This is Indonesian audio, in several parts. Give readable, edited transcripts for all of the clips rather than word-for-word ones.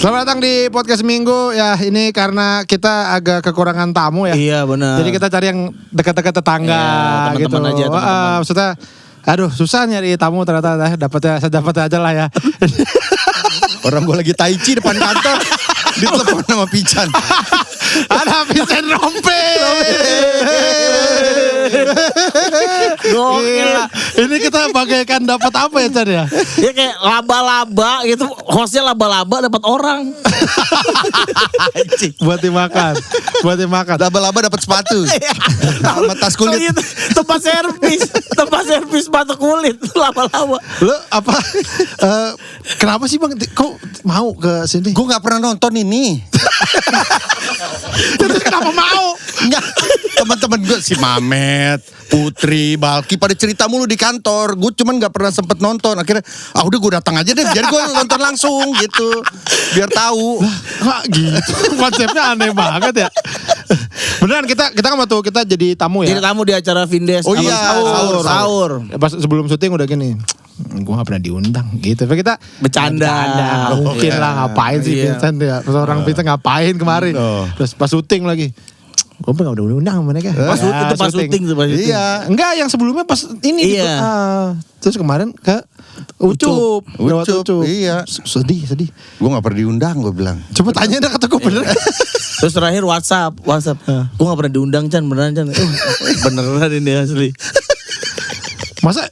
Selamat datang di podcast Minggu ya. Ini karena kita agak kekurangan tamu ya. Iya benar. Jadi kita cari yang dekat-dekat tetangga ya, gitu. teman-teman aja, teman-teman. Maksudnya, aduh susah nyari tamu ternyata. Dapat aja lah ya. Orang gue lagi tai chi depan kantor. Ditelepon sama Pican. Ada Vincent Rompe. Gila. Ini kita bagaikan dapat apa ya Chan ya? Ya kayak laba-laba gitu. Hostnya laba-laba dapat orang. Buat dimakan. Laba-laba dapat sepatu. Sama tas Oh, kulit. gitu. Tempat servis sepatu kulit laba-laba. Lu apa? Kenapa sih Bang? Kok mau ke sini? Gue gak pernah nonton ini. Terus kenapa mau? Enggak. Teman-teman gue si Mamet, Putri, Balki pada cerita mulu di kantor. Gue cuman gak pernah sempet nonton. Akhirnya udah gue datang aja deh. Jadi gue nonton langsung gitu. Biar tahu. Nggak gitu. Konsepnya aneh banget ya. Beneran kita sama tuh kita jadi tamu ya. Jadi tamu di acara Vindes. Oh iya, sahur. Pas sebelum syuting udah gini. Gue gak pernah diundang gitu. Tapi kita Bercanda. Gak mungkin lah ngapain sih Iya. Vincent ya. Seorang Vincent ngapain kemarin. Terus pas syuting lagi. Gue gak udah undang sama mereka. Pas syuting tuh. Iya. Enggak, yang sebelumnya pas ini. Iya. Terus kemarin ke Ucup. Lewat Ucup, iya. Sedih. Gue gak pernah diundang gue bilang. Coba tanya dah kata gue bener. Terus terakhir WhatsApp. Gue gak pernah diundang Chan, beneran Chan. Beneran ini asli. Masa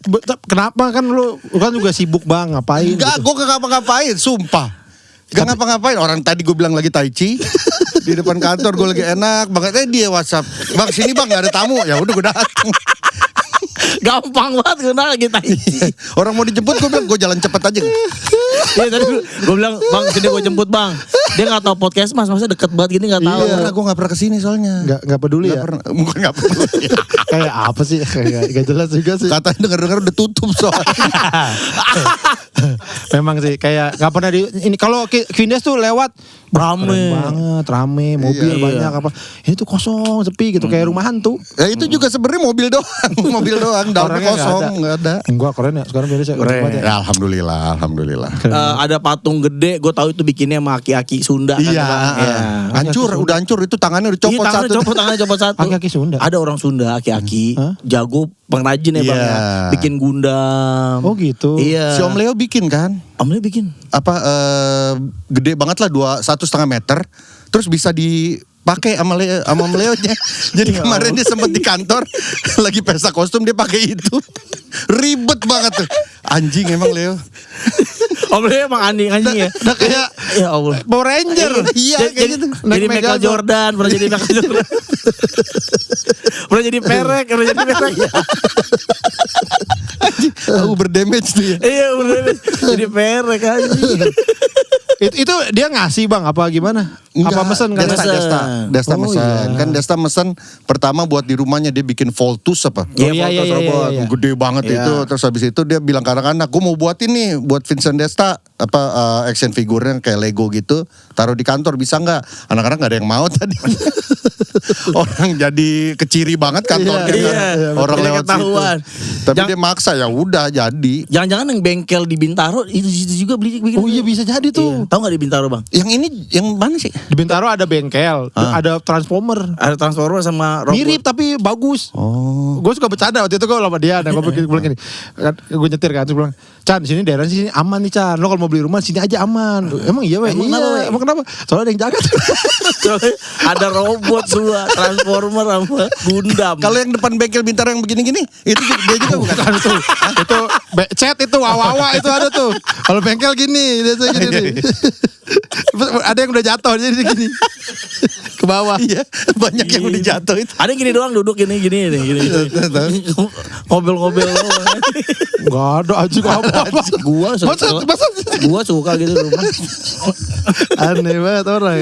kenapa kan lu kan juga sibuk Bang, ngapain? Enggak, gitu. gue gak ngapa-ngapain, sumpah. Gak ngapa-ngapain, orang tadi gue bilang lagi tai chi. Di depan kantor gue lagi enak, makanya dia WhatsApp. Bang sini bang gak ada tamu, ya udah gue datang. Gampang banget gue lagi tai chi. Orang mau dijemput gue bilang gue jalan cepet aja. Iya tadi gue bilang bang sini gue jemput bang. Dia nggak tahu podcast mas, masa deket banget gini nggak tahu. Iya, gue gak pernah kesini soalnya. Nggak peduli ya. Bukan gak peduli. Kayak apa sih? Kayak gak jelas juga sih. Katanya denger-denger udah tutup soalnya. Memang sih kayak nggak pernah di ini kalau Vindes tuh lewat Rame. keren banget, rame, mobil Iya. banyak apa. Ini tuh kosong, sepi gitu kayak rumah hantu. Ya itu juga sebenarnya mobil doang, dalamnya Orangnya kosong, nggak ada. Enggak keren ya, sekarang Vindes ya. Keren. Ya, alhamdulillah. Ada patung gede, gue tahu itu bikinnya sama aki-aki Sunda. Iya, kan, Bang? udah hancur itu tangannya udah copot satu. Tangannya copot satu. Aki-aki Sunda. Ada orang Sunda, aki-aki, jago pengrajin ya bang Iya. ya. Bikin gundam. Oh gitu. Iya. Si Om Leo bikin kan? Om Leo bikin. Gede banget lah 1,5 meter. Terus bisa dipakai sama Om Leonya. Jadi kemarin dia sempat di kantor lagi pesta kostum dia pakai itu. Ribet banget tuh. Anjing emang Leo. Om Leo emang anjing ya. Udah kayak Ya Allah. Power Ranger. Iya kayak gitu. Jadi Michael Jordan, pernah jadi Michael Jordan. Pernah jadi perek. Aku berdamage tuh ya. Iya bener. Jadi perek anjing. Itu dia ngasih Bang apa gimana? Apa mesen kan? Desta Oh, mesen. iya. Kan Desta mesen pertama buat di rumahnya dia bikin Voltus apa. Iya, Robot. iya. Gede banget Iya. itu. Terus habis itu dia bilang ke anak-anak, gue mau buat ini buat Vincent Desta action figurnya kayak Lego gitu. Taruh di kantor bisa nggak? Anak-anak nggak ada yang mau tadi. Orang jadi keciri banget kantornya. Iya, kan. iya, Orang jadi lewat ketahuan. situ. Tapi dia maksa ya udah jadi. Jangan-jangan yang bengkel di Bintaro itu juga bikin. Oh iya bisa jadi tuh. Tahu nggak di Bintaro bang? Yang ini yang mana sih? Di Bintaro ada bengkel, ada transformer. Ada transformer sama robot. Mirip tapi bagus. Oh. Gue suka bercanda waktu itu gue sama dia. Nah, gue bilang gini. Gue nyetir kan. Terus bilang, Chan sini daerah sini aman nih Chan. Lo kalau mau beli rumah sini aja aman. Emang iya weh? Emang Iya. kenapa, weh? Emang kenapa? Soalnya ada yang jaga. Soalnya ada robot dua, transformer sama Gundam. Kalau yang depan bengkel Bintaro yang begini-gini, itu dia juga bukan? Bukan itu. Itu chat itu wawawa itu ada tuh. Kalau bengkel gini. Dia tuh gini nih. Ada yang udah jatuh jadi gini. Ke bawah. Iya, banyak yang udah jatuh itu. Ada yang gini doang duduk gini. Ngobel-ngobel doang. Gak ada aja apa-apa. Gua suka gitu rumah. Aneh banget orang.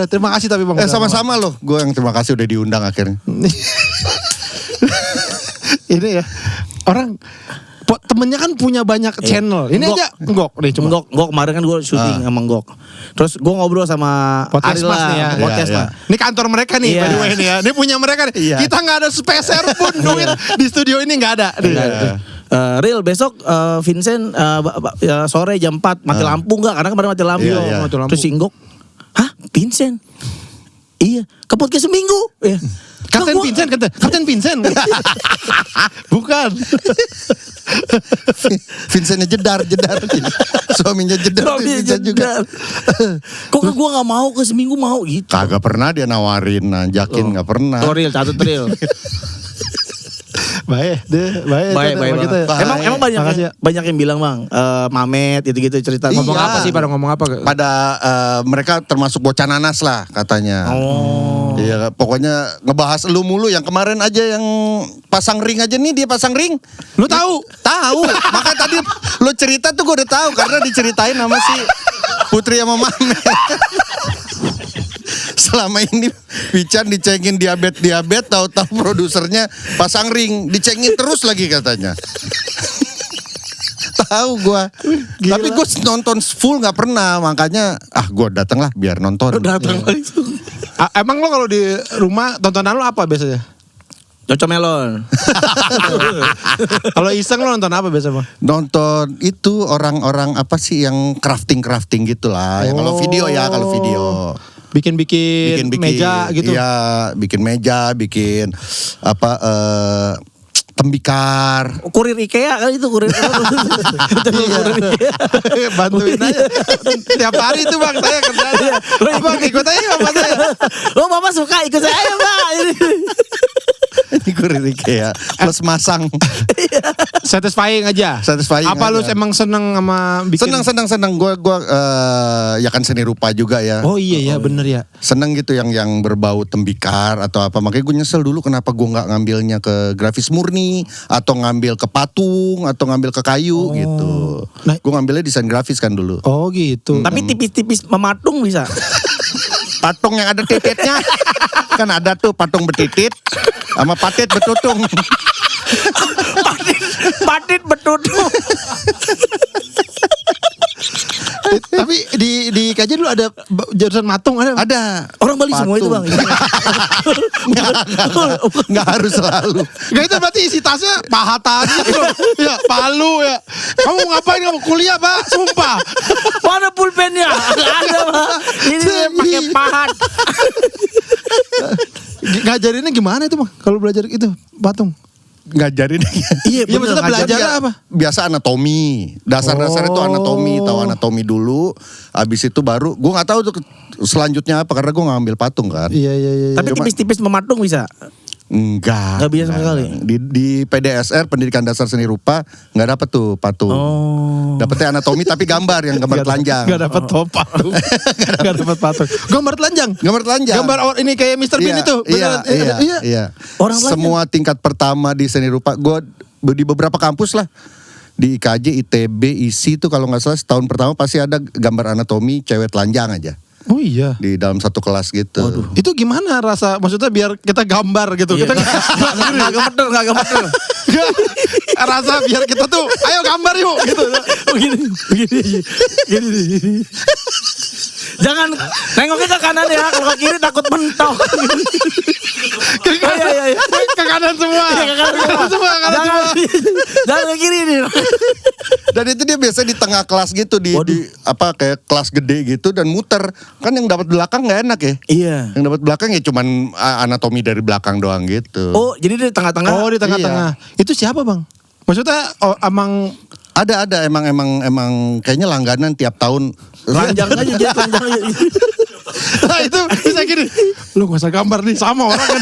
Terima kasih tapi Bang. Sama-sama loh. Gue yang terima kasih udah diundang akhirnya. Ini ya. Orang temennya kan punya banyak channel. Ini Nggok. aja Nggok nih coba. Nggok kemarin kan gue syuting sama Nggok. Terus gue ngobrol sama Podcast Ari Mas lah, nih ya. Podcast Iya, Mas. Ini kantor mereka nih Iya. by the way nih ya. Ini punya mereka nih. Iya. Kita gak ada sepeser pun duit di studio ini gak ada. Enggak, Real besok Vincent sore jam 4 mati lampu enggak? Karena kemarin mati lampu. Iya, iya. Mati lampu. Terus Singgok, hah Vincent? Iya, ke podcast seminggu. Iya. Kapten Lah, gua- Vincent kata, Kapten Vincent. Bukan. Vincentnya jedar. Suaminya jedar. Suaminya Vincent juga. jedar. Kok gue gak mau ke seminggu mau gitu. Kagak pernah dia nawarin, najakin nggak pernah. Oh, real, catat real. Baik, deh, baik. Baik sama banget. kita ya. Emang Makasih ya. banyak yang bilang bang, Mamet gitu-gitu cerita. Iya. Ngomong apa sih pada ngomong apa? Pada mereka termasuk bocah nanas lah katanya. Oh. Iya, pokoknya ngebahas lu mulu. Yang kemarin aja yang pasang ring aja nih, dia pasang ring. Lu tahu? Tahu. Makanya tadi lu cerita tuh gue udah tahu karena diceritain sama si Putri sama Mamet. Selama ini Pican dicengin diabet, tahu-tahu produsernya pasang ring, dicengin terus lagi katanya. Tahu gua. Gila. Tapi gue nonton full nggak pernah, makanya gua datang lah biar nonton. Datang langsung. Emang lo kalau di rumah tontonan lo apa biasanya? Cocok melon. Kalau iseng lo nonton apa biasanya, Bang? Nonton itu orang-orang apa sih yang crafting gitu lah. Ya, kalau video ya, kalau video. Bikin meja gitu. Iya, bikin meja, bikin apa tembikar. Kurir IKEA kan itu kurir. Kurir IKEA. Bantuin aja. Tiap hari itu Bang saya kerjanya. Bang ikut aja Bapak saya. Oh Bapak suka ikut saya Pak. Ini kurir IKEA plus masang. Satisfying aja. Satisfying Apa lu aja. emang seneng sama bikin? Senang. Gua ya kan seni rupa juga ya. Oh iya ya bener ya. Seneng gitu yang berbau tembikar atau apa. Makanya gue nyesel dulu kenapa gue nggak ngambilnya ke grafis murni atau ngambil ke patung atau ngambil ke kayu gitu. Nah. Gue ngambilnya desain grafis kan dulu. Oh gitu. Tapi tipis-tipis mematung bisa. Patung yang ada tititnya. Kan ada tuh patung betitit sama patit betutung. Patit betutung. Tapi di KJ dulu ada jurusan matung ada. Ada. Orang Bali semua itu Bang. Nggak harus selalu. Gak itu berarti isi tasnya pahatan gitu. Ya palu ya. Kamu ngapain kamu kuliah Pak? Sumpah. Mana pulpennya? Ada Pak. Ini pakai pahat. Ngajarinnya gimana itu Bang? Kalau belajar itu patung. Ngajarin. Iya Iya maksudnya belajar apa? Biasa anatomi. Dasar-dasar itu anatomi, tahu anatomi dulu. Habis itu baru gue nggak tahu tuh selanjutnya apa karena gue ngambil patung kan. Iya. Tapi tipis-tipis mematung bisa. Enggak. Nggak bisa sama sekali? Di PDSR Pendidikan Dasar Seni Rupa nggak dapet tuh patung. Oh. Dapetnya anatomi tapi gambar yang gambar telanjang. Gak dapat patung. Gak dapat patung. Gambar telanjang. Gambar telanjang. Gambar ini kayak Mr. Bean itu. Beneran. Iya. Orang telanjang. Semua tingkat pertama di seni rupa gue di beberapa kampus lah. Di IKJ, ITB, ISI itu kalau nggak salah setahun pertama pasti ada gambar anatomi cewek telanjang aja. Oh iya. Di dalam satu kelas gitu. Itu gimana rasa? Maksudnya biar kita gambar gitu. Iya. Kita Nggak gemeter. Nggak. Rasa biar kita tuh, ayo gambar yuk gitu. Begini. Jangan nengoknya ke kanan ya, kalau ke kiri takut mentok. Ke kanan, ke kanan semua. Iya, ke kanan Ke kanan semua. Jangan ke kiri nih. Dan itu dia biasa di tengah kelas gitu di apa kayak kelas gede gitu dan muter. Kan yang dapat belakang nggak enak ya. Iya. Yang dapat belakang ya cuman anatomi dari belakang doang gitu. Oh, jadi di tengah-tengah. Oh di tengah-tengah. Itu siapa Bang? Maksudnya emang Ada emang kayaknya langganan tiap tahun. Telanjang aja, jadi telanjang aja. nah itu bisa gini. Lu gak usah gambar nih sama orang kan.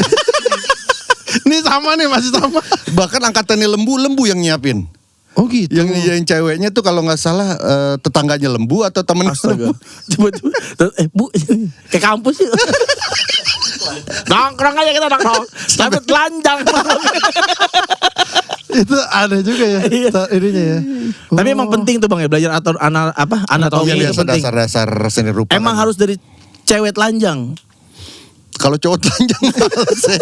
Ini sama nih masih sama. Bahkan angkatannya lembu yang nyiapin. Oh gitu. Yang ceweknya tuh kalau nggak salah tetangganya lembu atau temen Astaga. lembu. Coba. Bu, ke kampus yuk. Nongkrong aja kita nongkrong. Tapi telanjang. Itu ada juga ya. Ininya ya. Tapi emang penting tuh Bang ya belajar anatomi itu Biasa penting. dasar seni rupa. Emang kan. harus dari cewek telanjang. Kalau cowok telanjang males ya.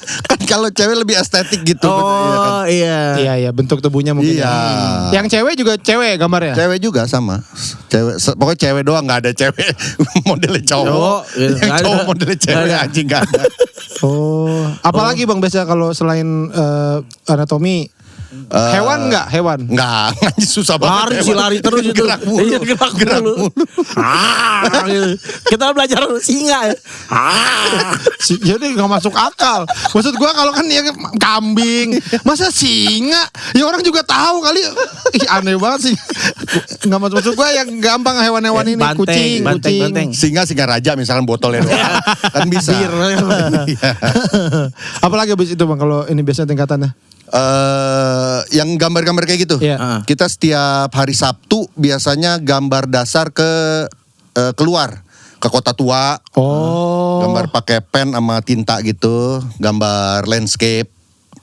Kan kalau cewek lebih estetik gitu. Oh iya. Iya bentuk tubuhnya mungkin. Iya. Ya. Yang cewek juga cewek gambarnya. Cewek juga sama. Pokoknya cewek doang, nggak ada cewek modelnya cowok. Cowok, gitu. Yang Nggak ada. cowok modelnya cewek Nggak ada. anjing nggak ada. Oh, apalagi Bang biasa kalau selain anatomi Hewan enggak? Hewan. Enggak, susah banget. Lari sih, lari terus itu. Gerak mulu. Iya, gerak mulu. Gitu. Kita belajar singa ya. Jadi nggak masuk akal. Maksud gua kalau kan ya kambing, masa singa? Ya orang juga tahu kali. Ih, aneh banget sih. Nggak maksud gua yang gampang hewan-hewan ini. Kucing. Banteng. Singa raja misalkan botolnya doang. Kan bisa. Iya. Apalagi abis itu Bang kalau ini biasanya tingkatannya? Yang gambar-gambar kayak gitu. Iya. Kita setiap hari Sabtu biasanya gambar dasar keluar ke kota tua. Oh. Gambar pakai pen sama tinta gitu, gambar landscape.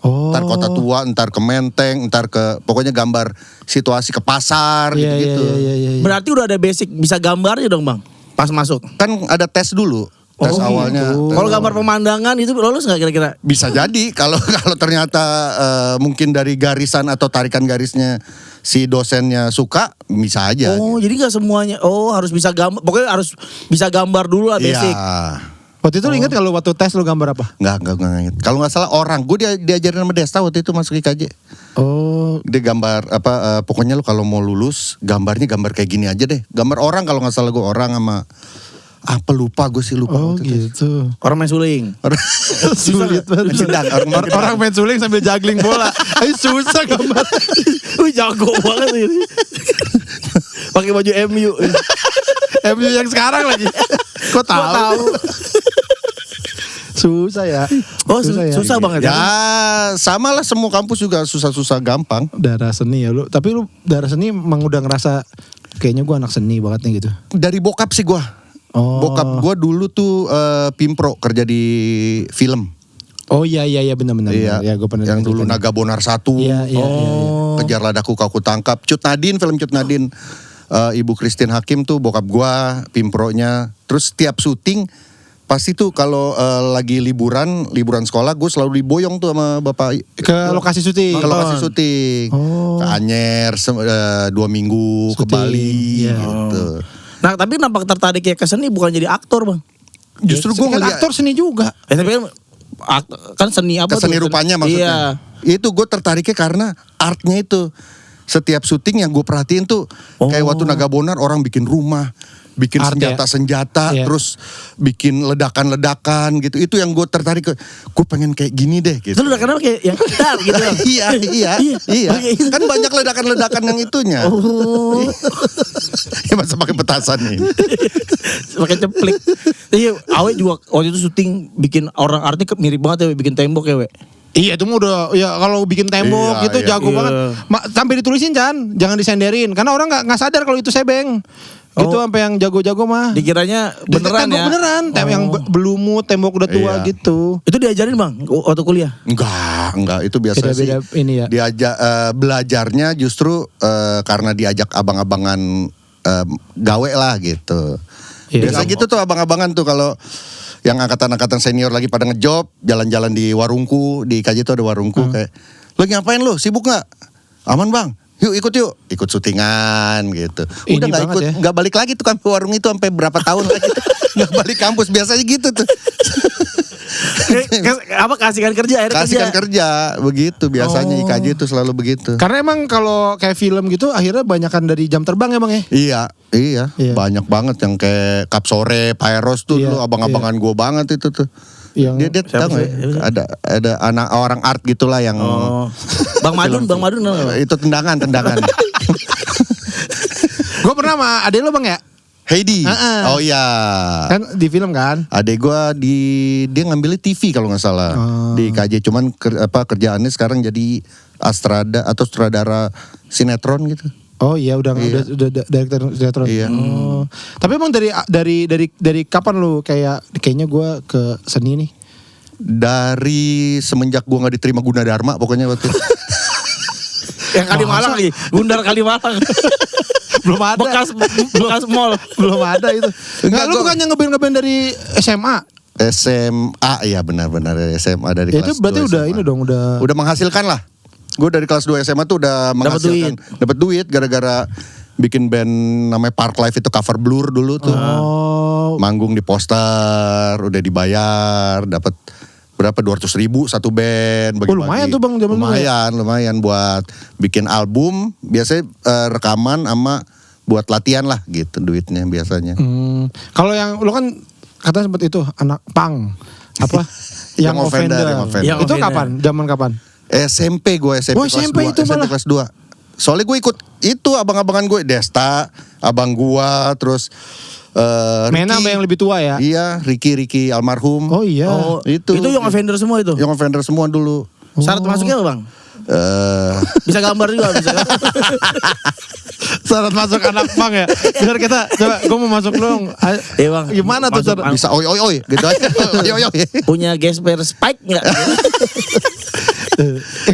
Oh. Ntar kota tua, ntar ke Menteng, ntar ke pokoknya gambar situasi ke pasar Iya, gitu-gitu. iya. Berarti udah ada basic bisa gambarnya dong Bang. Pas masuk. Kan ada tes dulu. Tes awalnya. gitu. Kalau gambar pemandangan itu lolos nggak kira-kira? Bisa jadi kalau ternyata mungkin dari garisan atau tarikan garisnya si dosennya suka, bisa aja. Oh, jadi nggak semuanya. Oh, harus bisa gambar. Pokoknya harus bisa gambar dulu lah basic. Iya. Waktu itu lu ingat kalau waktu tes lu gambar apa? Enggak inget. Kalau nggak salah orang, gue diajarin sama Desta waktu itu masuk IKJ. Oh. Dia gambar pokoknya lu kalau mau lulus gambarnya gambar kayak gini aja deh. Gambar orang kalau nggak salah gue orang sama apa lupa gue sih lupa. Oh waktu itu. gitu. Orang main suling. Sulit banget. Sedang, Orang main suling sambil juggling bola. Ay, susah gambar. Wih, jago banget ini. Pakai baju MU. MU yang sekarang lagi. Kok tahu? Susah ya. Oh, ya. susah banget Ya sama lah semua kampus juga susah-susah gampang. Darah seni ya lu. Tapi lu darah seni emang udah ngerasa kayaknya gua anak seni banget nih gitu. Dari bokap sih gue. Oh. Bokap gue dulu tuh pimpro kerja di film. Oh iya benar-benar. Iya. Ya, gua pernah Yang dulu ceritanya. Naga Bonar 1. Iya. Kejar ladaku kau tangkap. Cut Nadin, film Cut Nadin. Ibu Christine Hakim tuh bokap gua pimpronya. Terus tiap syuting pasti tuh kalau lagi liburan sekolah gue selalu diboyong tuh sama bapak Ke lokasi syuting. ke lokasi syuting. Oh. Ke Anyer 2 minggu ke Syuting, Bali iya. gitu. Nah, tapi nampak tertarik ya ke seni bukan jadi aktor, Bang. Justru gue kan ngeliat aktor seni juga. Tapi kan seni apa ke seni tuh? rupanya Iya. maksudnya. Itu gue tertariknya karena artnya itu. Setiap syuting yang gue perhatiin tuh kayak waktu Naga Bonar orang bikin rumah, bikin Art ya? senjata-senjata, Iya. terus bikin ledakan-ledakan gitu. Itu yang gue tertarik gue pengen kayak gini deh gitu. Itu udah kenapa kayak yang gitar gitu. Bang? iya. Kan banyak ledakan-ledakan yang itunya. Oh. Ya masa pakai petasan nih. Pakai ceplik. Iya, Awe juga waktu itu syuting bikin orang arti mirip banget ya, bikin tembok ya, We. Iya itu mah udah ya kalau bikin tembok Iya, gitu iya. jago banget. Sampai ditulisin Chan, jangan disenderin karena orang nggak sadar kalau itu sebeng. Gitu sampai yang jago-jago mah. Dikiranya beneran tembok ya. beneran, yang belumut, tembok udah tua Iya. gitu. Itu diajarin, Bang, waktu kuliah. Enggak, itu biasa Beda-beda sih. ini ya. Diajak belajarnya justru karena diajak abang-abangan gawe lah gitu. Iya. Biasa gitu tuh abang-abangan tuh kalau yang angkatan-angkatan senior lagi pada ngejob, jalan-jalan di warungku, di KJ tuh ada warungku kayak, "Lagi ngapain lu? Sibuk nggak?" "Aman, Bang. Yuk ikut syutingan gitu." Ini Udah nggak banget ikut, ya. nggak balik lagi tuh ke warung itu sampai berapa tahun lagi. Nggak balik kampus biasanya gitu tuh. Apa kasihkan kerja, akhirnya Kasihkan kerja begitu biasanya Oh. IKJ itu selalu begitu. Karena emang kalau kayak film gitu akhirnya banyakan dari jam terbang emang ya. Iya, Iya. banyak banget yang kayak Kap Sore, Pairos tuh Iya, dulu abang-abangan gue banget itu tuh. Yang Dia tahu nggak? Ada anak orang art gitulah yang Oh. Bang Madun tahu nggak? itu tendangan. gue pernah sama adek lo Bang ya. Heidi. Heeh. Oh iya. Kan di film kan. Adek gue dia ngambilnya TV kalau nggak salah di KJ, cuman kerjaannya sekarang jadi sutradara sinetron gitu. Oh iya udah direktur sinetron. Iya. Oh. Tapi emang dari kapan lu kayaknya gue ke seni nih? Dari semenjak gue nggak diterima Gunadarma pokoknya waktu itu. Yang Kalimalang lagi, Gundar Kalimalang. Belum ada. bekas mall. Belum ada itu. Enggak, lu gua- bukannya ngeband dari SMA? SMA ya benar-benar SMA dari Ya, kelas itu berarti 2 udah SMA. ini dong Udah menghasilkan lah. Gue dari kelas 2 SMA tuh udah menghasilkan dapat duit gara-gara bikin band namanya Park Life itu cover Blur dulu tuh. Oh. Manggung di poster, udah dibayar, dapat berapa 200.000 satu band bagi-bagi. Lumayan tuh Bang zaman dulu ya? Lumayan buat bikin album. Biasanya rekaman sama buat latihan lah gitu duitnya biasanya. Kalau yang lu kan kata sempat itu anak pang apa? yang Offender. Itu kapan? Zaman kapan? SMP gue SMP Oh, kelas SMP 2. itu SMP malah. kelas 2. Soalnya gue ikut itu abang-abangan gue Desta, abang gua, terus Mena sama yang lebih tua ya? Iya, Ricky almarhum. Oh iya. Oh, Itu. Itu yang Offender semua itu. Yang Offender semua dulu. Syarat masuknya apa, Bang? Bisa gambar juga, bisa gambar. Syarat masuk anak pang ya. Biar kita coba gue mau masuk dong. Iya, Bang. Gimana tuh Masuk, syarat? Bang. Bisa oi gitu aja. Oi. Punya gesper spike enggak?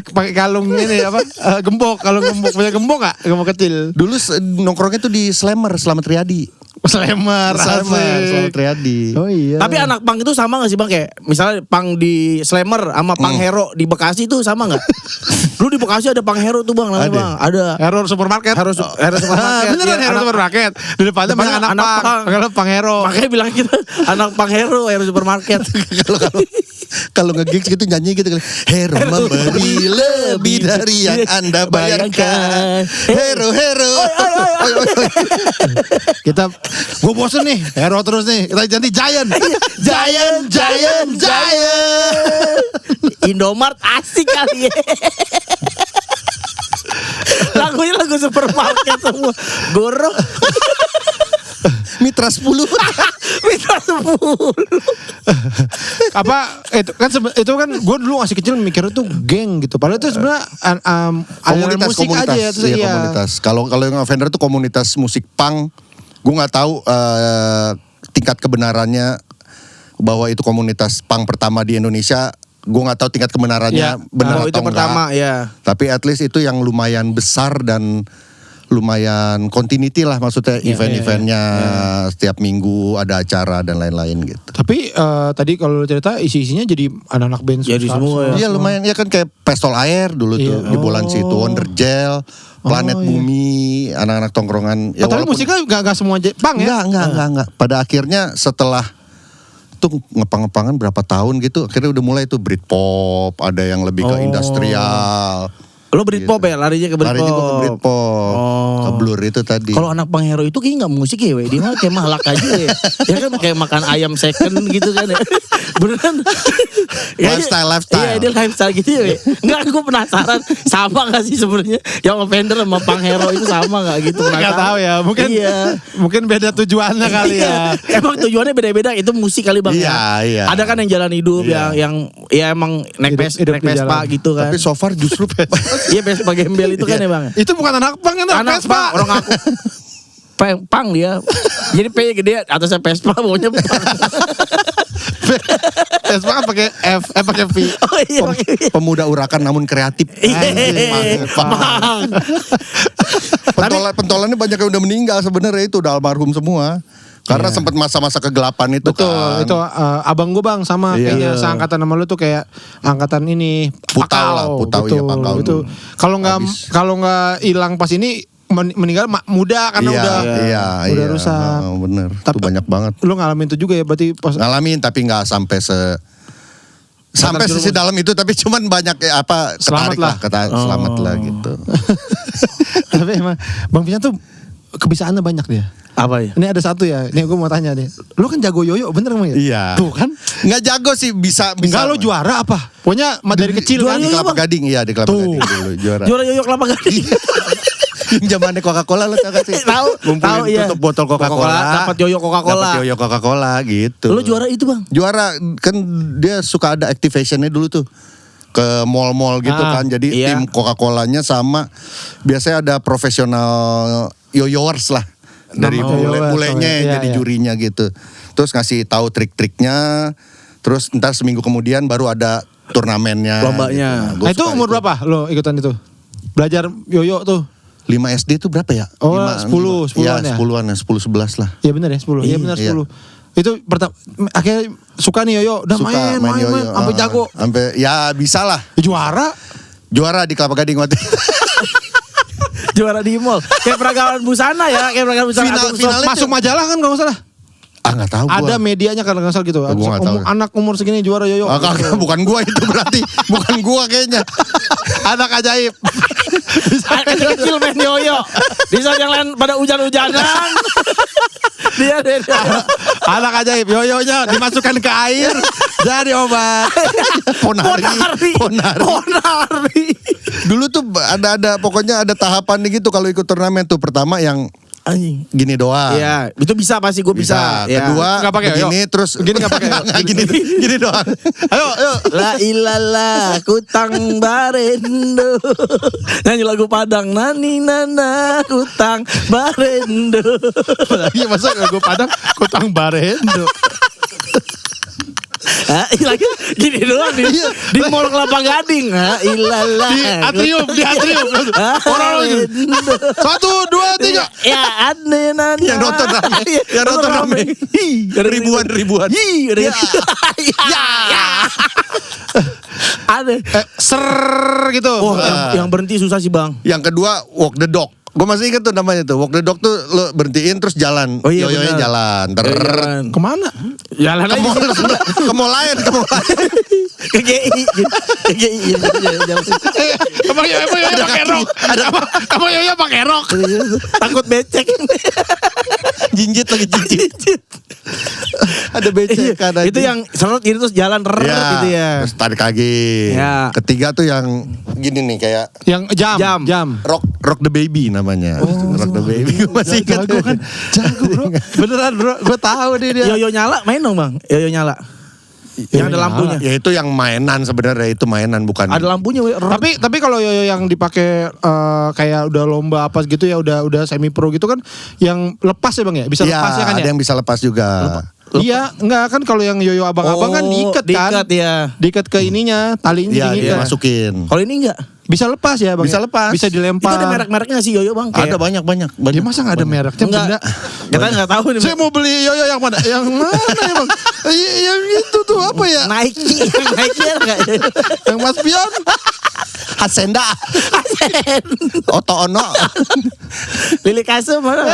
Pakai kalung ini apa? Gembok, kalung gembok. Punya gembok enggak? Gembok kecil. Dulu nongkrongnya tuh di Slammer, Slamet Riyadi. Slammer, Slamet Riyadi. Oh iya. Tapi anak pang itu sama gak sih, Bang? Kayak misalnya pang di Slammer sama pang hero di Bekasi itu sama gak? Dulu di Bekasi ada pang hero tuh, Bang, namanya, Ada. Bang. Ada. Hero supermarket. Hero supermarket. Beneran Iya, hero supermarket. Di depannya banyak anak pang. Kalau pang hero. Makanya bilang kita anak pang hero supermarket. Kalau nge-gigs gitu nyanyi gitu kan. Hero memberi lebih dari yang Anda bayangkan. Hero. Kita gue bosen nih. Hero terus nih. Kita ganti Giant. Giant. Indomart asik kali ya. Lagunya lagu supermarket semua. Goro. Mitra 10. Mitra 10. Apa itu kan gue dulu masih kecil mikirnya tuh geng gitu. Padahal itu sebenarnya aliran musik aja ya. Terus Iya, komunitas. Kalau yang Offender itu komunitas musik punk. Gue nggak tahu tingkat kebenarannya bahwa itu komunitas punk pertama di Indonesia. Gue nggak tahu tingkat kebenarannya benar atau itu pertama enggak. ya. Tapi at least itu yang lumayan besar dan lumayan continuity lah, maksudnya event-eventnya setiap minggu ada acara dan lain-lain gitu. Tapi tadi kalau lu cerita isi-isinya jadi anak-anak band Jadi semua ya. Iya lumayan ya kan kayak Pestol Air dulu tuh jebolan situ, Wonder Gel, Planet Bumi, anak-anak tongkrongan. Tapi musiknya gak semua punk ya? Enggak. Pada akhirnya setelah tuh ngepang-ngepangan berapa tahun gitu, akhirnya udah mulai tuh Britpop, ada yang lebih ke industrial. Lo Britpop ya, larinya ke Britpop. Larinya gua ke Britpop, ke Blur itu tadi. Kalau anak pang hero itu kayaknya gak musik ya, we. Dia mah kayak malak aja ya. Ya kan kayak makan ayam second gitu kan ya. Beneran. Lifestyle. Iya, dia lifestyle gitu ya, we. Enggak, gue penasaran sama gak sih sebenarnya yang Offender sama pang hero itu sama gak gitu. Gak tahu ya, mungkin beda tujuannya kali ya. Emang tujuannya beda-beda, itu musik kali Bang. Iya. Ada kan yang jalan hidup, yang ya emang naik Vespa gitu kan. Tapi so far justru Iya Vespa gembel itu kan ya Bang. Itu bukan anak punk kan, Anak Vespa. Bang, orang aku pang dia. Jadi P gede atasnya Vespa bawahnya pang. Vespa kan pakai F, pakai V. Oh iya. pemuda urakan namun kreatif. Pang. Pentolannya banyak yang udah meninggal sebenarnya, itu udah almarhum semua. Karena sempat masa-masa kegelapan itu. Betul, kan. itu abang gue Bang sama kayaknya seangkatan sama lu tuh kayak angkatan ini Putau, betul. iya, Pakau Itu dulu. kalau nggak hilang pas ini meninggal muda karena udah rusak. Bener, itu banyak banget. Lu ngalamin itu juga ya berarti pas Ngalamin tapi nggak sampai sisi dalam itu, tapi cuman banyak Selamat ketarik lah, selamat lah gitu. Tapi emang Bang Pisan tuh kebisaannya banyak dia. Apa ya? Ini ada satu ya, ini gue mau tanya nih. Lu kan jago yoyo bener emang ya? Iya. Tuh kan? Nggak jago sih, bisa. Enggak, lu juara apa? Pokoknya dari kecil kan? Di Kelapa Gading, iya di Kelapa Gading dulu juara. Juara yoyo Kelapa Gading. Zamannya Coca-Cola lo tau gak sih? Tahu iya. Tutup botol Coca-Cola. Dapat yoyo Coca-Cola. Dapat yoyo Coca-Cola gitu. Lu juara itu Bang? Juara kan, dia suka ada activationnya dulu tuh ke mall-mall gitu kan. Jadi tim Coca-Colanya sama biasanya ada profesional yoyoers lah. Dari bule-bulenya jadi jurinya gitu. Terus ngasih tahu trik-triknya. Terus ntar seminggu kemudian baru ada turnamennya. Lombanya. Gitu. Nah, itu umur berapa lo ikutan itu? Belajar yoyo tuh? 5 SD tuh berapa ya? Oh 10-an ya? 10-an ya, 10-11 lah. Iya benar ya 10. Iya benar 10. Itu akhirnya suka nih yoyo, udah main sampai jago. Sampai ya bisa lah. Juara di Kelapa Gading waktu itu. Juara di mall. Kayak peragaman busana ya, kayak peragaman busana. Finalnya masuk majalah kan kalau nggak salah. Nggak tahu gua. Ada medianya kalau nggak salah gitu. Gua nggak tahu. Anak umur segini juara yoyo. Kagak, bukan gua itu berarti. Bukan gua kayaknya. Anak ajaib. Kecil main yoyo. Di saat yang lain pada hujan-hujanan. Dia. Anak ajaib, yoyonya dimasukkan ke air jadi obat. Ponari. Dulu tuh ada pokoknya ada tahapan nih gitu kalau ikut turnamen tuh. Pertama yang Anjing. gini doang. Iya, itu bisa pasti gue bisa. Ya. Kedua Nggak pakai, begini terus Gini nggak pakai. nggak gini doang. Ayo. La ilalah kutang barendo. Nyanyi lagu Padang. Nani nana kutang barendo. Lagi masa lagu Padang kutang barendo. Lagi gini doang di Mall Kelapa Gading. Ilalah. Di atrium. Orang lagi. 1, 2, 3. Ya aneh nana. Yang nonton rame. Ribuan. Ya. Ada. Ser gitu. Oh, yang berhenti susah sih bang. Yang kedua walk the dog. Gue masih inget tuh namanya tuh. Walk the dog tuh lo berhentiin terus jalan. Oh, iya, Yoyonya benar. jalan. Jalan. Kemana? Jalan Ke mall, ke mall lain. ke GI. Emang yoyo pakai rok. Emang yoyo pakai rok. Takut becek. Jinjit lagi jinjit. Ada becek kan. Itu yang seret gitu terus jalan gitu ya. Terus tarik lagi. Ya. Ketiga tuh yang gini nih kayak Yang jam. rock the baby namanya. Rock the baby. Gue masih ingat. Jago kan? Jago bro. Beneran bro. Gue tahu nih dia. Yoyo nyala main dong bang. Yoyo nyala. Yang ada lampunya. Ya itu yang mainan sebenarnya, itu mainan bukan. Ada lampunya. Tapi kalau yoyo yang dipakai kayak udah lomba apa gitu ya udah semi pro gitu kan yang lepas ya bang ya bisa Iya, lepas ya kan ada ya. yang bisa lepas juga. Iya enggak kan kalau yang yoyo abang-abang kan diikat kan. Diikat ya. Diikat ke ininya talinya Iya, diikat. dimasukin. Kalau ini enggak. Bisa lepas ya bang. Bisa lepas. Bisa Itu dilempar. ada merek-mereknya sih Yoyo bang. Ada banyak. Ya masa nggak ada mereknya Enggak. benda? Kita nggak tahu nih. Saya mau beli yoyo yang mana? Yang mana ya bang? Yang itu tuh apa ya? Nike. Nike enggak. Yang Mas Pion? Hasenda. Oto Ono. Lili Kasem mana?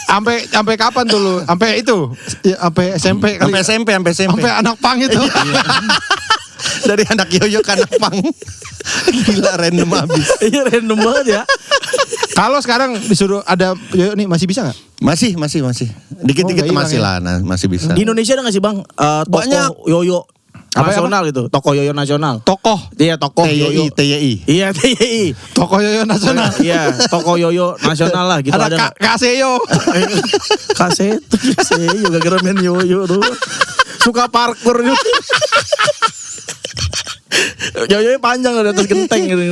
Sampai kapan tuh lu? Sampai itu? Ya, sampai SMP kali. Sampai SMP. Sampai anak pang itu. Dari anak yoyo ke anak pang. Gila random habis. Iya random banget ya. Kalau sekarang disuruh ada yoyo nih masih bisa nggak? Masih. Dikit-dikit nggak masih hilang lah, masih bisa. Di Indonesia ada nggak sih bang? Toko Banyak. Yoyo Apa, nasional gitu. Toko Yoyo nasional. Tokoh. Iya toko Yoyo. TYI. Iya TYI. Tokoh yoyo nasional. Iya toko Yoyo nasional lah gitu Ada ada. nggak? Kaseyo. Kaset saya juga kira main yoyo tuh. Suka parkur gitu. Yoyo panjang ada atas genteng gitu.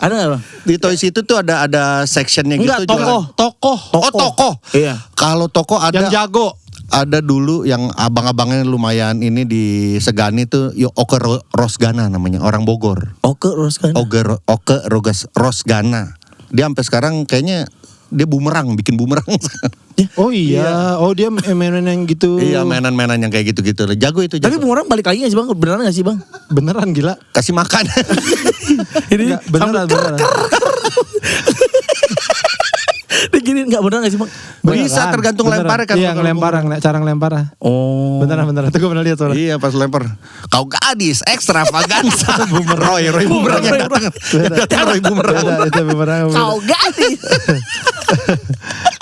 Ada nggak bang? Di Toys itu tuh ada sectionnya Enggak, gitu. Tokoh. Oh toko. Iya. Kalau toko ada. Yang jago. Ada dulu yang abang-abangnya lumayan ini di Segani tuh Oke Rosgana namanya, orang Bogor. Oke terus kan. Oke Rosgana. Dia sampai sekarang kayaknya dia bikin bumerang. Oh iya. Oh dia main-main yang gitu. Iya, mainan-mainan yang kayak gitu-gitu. Jago itu, Tapi jago. orang balik lagi gak sih bang? Beneran gak sih bang? Beneran gila. Kasih makan. Ini Enggak, beneran. Gini gak beneran gak sih bang? Bisa tergantung lemparnya kan. Iya ngelempar, cara ngelempar. Oh. Beneran. Itu gue pernah lihat soalnya. Iya pas lempar. Kau gadis ekstravaganza. Roy bumerang yang datang. Yang datang Roy bumerang. Beda, itu bumerang. Kau gadis.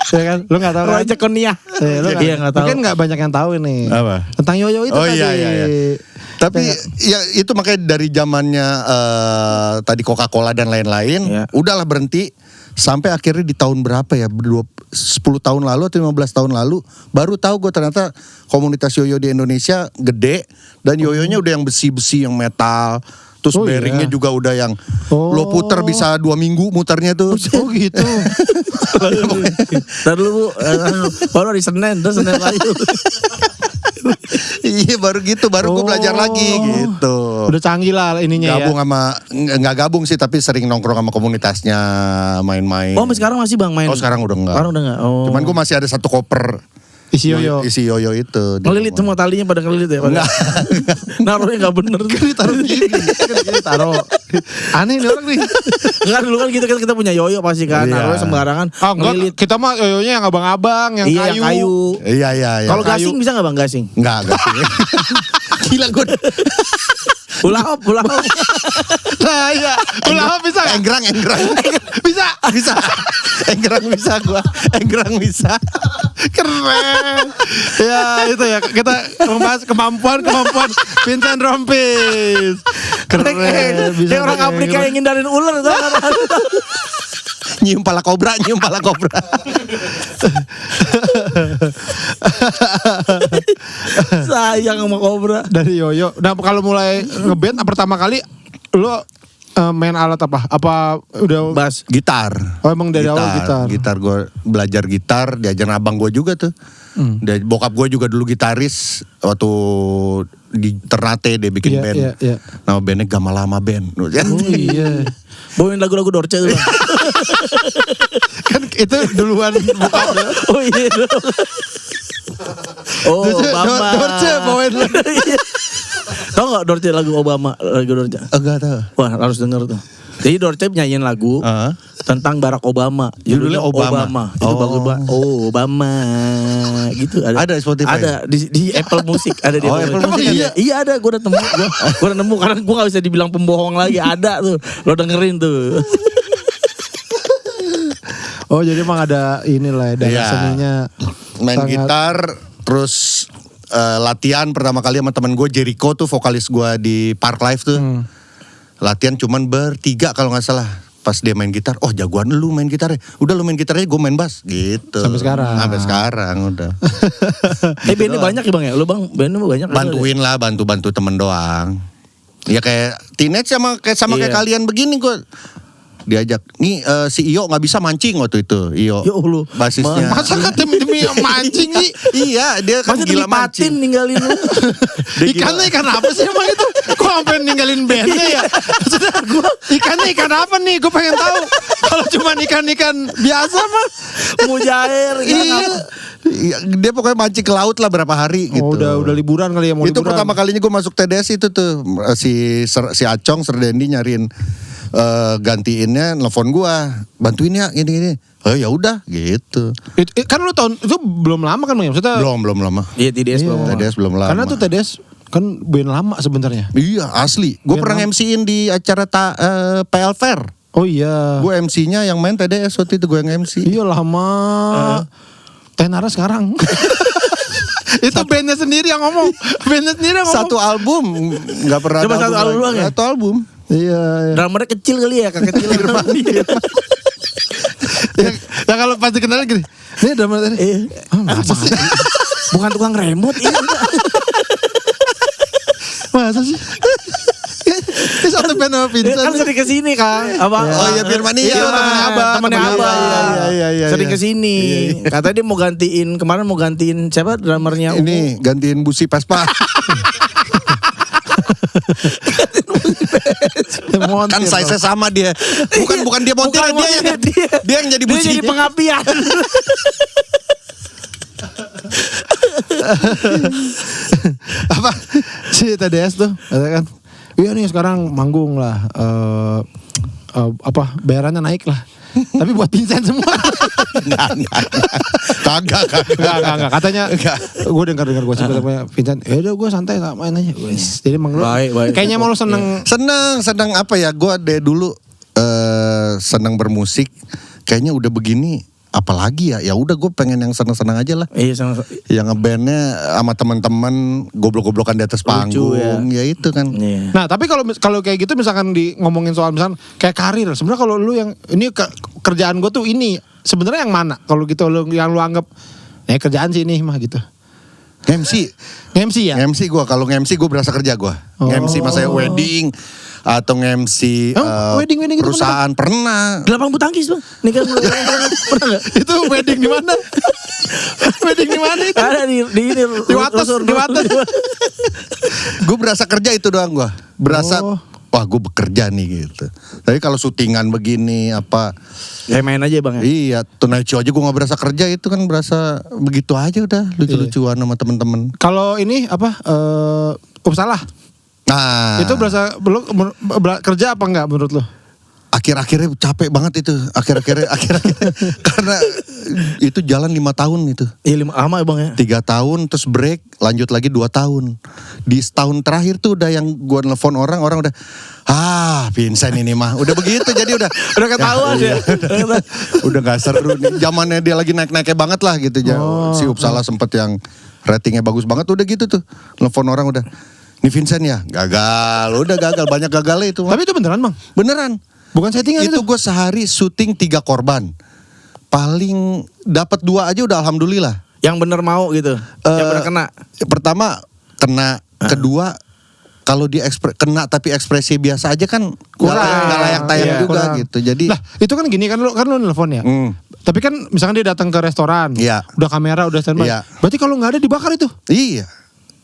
Ya kan? Lu gak tahu kan? Roy Cekonia. Iya gak tahu. Mungkin gak banyak yang tahu ini. Apa? Tentang yoyo itu Oh, tadi. iya. Tapi ya itu makanya dari zamannya tadi Coca-Cola dan lain-lain, Iya. udahlah berhenti sampai akhirnya di tahun berapa ya? 10 tahun lalu atau 15 tahun lalu baru tahu gue ternyata komunitas yoyo di Indonesia gede dan yoyonya udah yang besi-besi yang metal. Terus Oh, bearingnya iya. juga udah yang Oh. lo puter bisa 2 minggu muternya tuh. Oh gitu. Ntar dulu bu, baru hari Senin, terus Senin lagi. Iya baru gitu, baru gue belajar lagi gitu. Udah canggih lah ininya Gabung ya. sama nggak gabung sih tapi sering nongkrong sama komunitasnya main-main. Oh, sampai sekarang masih bang main? Oh sekarang udah enggak. Sekarang udah enggak. Oh. Cuman gue masih ada satu koper Isi yoyo. isi yoyo itu. di ngelilit rumah. semua talinya pada ngelilit ya? Enggak. Naruhnya enggak bener. Taruh gini. Taruh. Aneh nih orang nih. Enggak dulu kan gitu kan kita punya yoyo pasti kan. Iya. Naruhnya sembarangan. Oh, enggak, ngelilit. kita mah yoyonya yang abang-abang, yang Iya, yang kayu. Iya. Kalau Kayu. gasing bisa enggak Bang gasing? Enggak sih. Gila gue. Hula hop. Nah iya, ulah bisa nggak? Enggrang. Bisa. Bisa. Enggrang bisa gua. Enggrang bisa. Keren. Ya itu ya, kita membahas kemampuan Vincent Rompis. Keren. Kayak orang pakai Afrika yang ngindarin ular tuh. Nyium pala kobra. Sayang sama kobra. dari yoyo. Nah kalau mulai ngeband pertama kali lo main alat apa? Apa udah Bass. Gitar. Oh emang dari awal gitar. Gitar gue belajar gitar, diajarin abang gue juga tuh. Dan bokap gue juga dulu gitaris waktu di Ternate dia bikin Iya, band. iya. Nama bandnya Gamalama Band. Oh iya. Bawain lagu-lagu Dorce tuh Bang. Kan itu duluan bokap lo. Oh iya. Oh Obama. Dorce bawain lo. Tahu nggak Dorce lagu Obama? Lagu Dorce. Enggak tahu. Wah harus denger tuh. Jadi Dorce nyanyiin lagu tentang Barack Obama. Judulnya Obama. Itu bagus banget. Oh Obama. Gitu Ada di Spotify? Ada di Apple Music ada di Oh, Apple Music iya, iya ada. Gue udah nemu karena gue nggak bisa dibilang pembohong lagi. Ada tuh. Lo dengerin tuh. Oh jadi emang ada inilah ya, Iya. seninya. Main sangat- gitar, terus latihan pertama kali sama teman gue Jericho tuh vokalis gue di Park Life tuh. Latihan cuman bertiga kalau nggak salah. Pas dia main gitar, oh jagoan lu main gitarnya. Udah lu main gitarnya, gue main bass gitu. Sampai sekarang. Sampai sekarang udah. Bandnya banyak ya Bang ya? Lo Bang bandnya banyak. Bantuin lah, bantu temen doang. Ya kayak teenage sama kayak Iya. kalian begini gue. Diajak, nih si Iyo nggak bisa mancing waktu itu. Iyo, Ya Allah. basisnya. Masa kan demi mancing sih? Iya, dia kan Masa gila dipatin mancing. ninggalin lu? Ikan apa sih emang itu? Kok sampai ninggalin bandnya ya? Maksudnya ikan apa nih? Gue pengen tahu. Kalau cuma ikan biasa mah. Mujair Iya. Iya, dia pokoknya mancing ke laut lah berapa hari gitu. Oh, udah liburan kali ya mau Itu liburan. pertama kalinya gue masuk TDS itu tuh si Acong, Serdendi nyariin gantiinnya, nelfon gue, bantuin ya gini. Oh ya udah gitu. Kan lu tahun itu belum lama kan Bang? Maksudnya Belum lama. Iya TDS Iya. belum. TDS belum lama. Karena tuh TDS kan band lama sebenarnya. Iya asli. Gue Band pernah lama. MC-in di acara PL Fair. Oh iya. Gue MC-nya yang main TDS waktu itu gue yang MC. Iya lama. Tenara sekarang. Itu bandnya sendiri yang ngomong. Bandnya sendiri yang ngomong. Satu album nggak pernah. Cuma ada satu album lagi. doang ya? Satu album. Iya. Drummernya kecil kali ya, kakek kecil. Ya kalau pas dikenalin gini. Ini drama tadi. Masa sih? Bukan tukang remote ini. Masa sih? Ini satu band sama Dia kan Vincent. sering kesini Kang. Abang. Oh iya, Firmania. Iya, temennya Abang. Temennya Abang. Iya. Sering kesini. Katanya dia mau gantiin, kemarin mau gantiin siapa drummernya Ungu. Ini gantiin Busi Pespa. Kan size-nya sama dia. Bukan dia montir, Bukan dia yang dia yang jadi Dia busi. jadi pengapian. Apa? Si TDS tuh. Kata kan. Iya nih sekarang manggung lah. Apa bayarannya naik lah. Tapi buat Vincent semua. Kagak. Enggak. Katanya gue dengar gue sih katanya Vincent. Ya udah gue santai tak main aja. Wes. Jadi emang lu Baik. kayaknya mau lu seneng. Seneng apa ya? Gue dari dulu seneng bermusik. Kayaknya udah begini. Apalagi ya udah gue pengen yang seneng-seneng aja lah. Iya sama. Yang ngebandnya sama teman-teman goblok-goblokan di atas Lucu, panggung. Ya itu kan. Iya. Nah tapi kalau kayak gitu misalkan ngomongin soal misalkan kayak karir. Sebenarnya kalau lu yang ini kerjaan gue tuh ini sebenarnya yang mana? Kalau gitu yang lu anggap kerjaan sih ini mah gitu. MC MC ya? MC gue, kalau MC gue berasa kerja gue. Oh. MC masa wedding atau MC wedding gitu perusahaan pernah. Gelapang butangkis Bang. Nikah pernah enggak? Itu wedding di mana? Wedding di mana itu? Ada di ini Di Wates. Gue berasa kerja itu doang gue. Berasa Oh. wah gue bekerja nih gitu. Tapi kalau syutingan begini apa, Kayak main aja Bang ya. iya Tonight Show aja gue gak berasa kerja, itu kan berasa begitu aja udah lucu-lucuan sama temen-temen. Kalau ini apa? Salah. Nah, Itu berasa belum kerja apa enggak menurut lo? akhir-akhirnya capek banget itu. Akhir-akhirnya karena itu jalan 5 tahun itu. Iya lama ya bang ya. 3 tahun terus break, lanjut lagi 2 tahun. Di setahun terakhir tuh udah yang gua nelfon orang udah Vincent ini mah. Udah begitu jadi udah ketahuan ya. Udah gak seru nih. Zamannya dia lagi naik-naiknya banget lah gitu. Si Uppsala sempet yang ratingnya bagus banget udah gitu tuh. Nelfon orang udah, ini Vincent ya? Gagal, udah gagal. Banyak gagalnya itu. Tapi itu beneran bang? Beneran. Bukan settingan itu? Itu gue sehari syuting 3 korban. Paling dapat 2 aja udah alhamdulillah. Yang bener mau gitu. Yang bener kena. Pertama kena, kedua kalau dia kena tapi ekspresi biasa aja kan nggak layak tayang juga kurang. gitu. Jadi Lah itu kan gini kan lo nelfon ya. Tapi kan misalkan dia datang ke restoran, Iya. udah kamera, udah standby. Iya. Berarti kalau nggak ada dibakar itu? iya.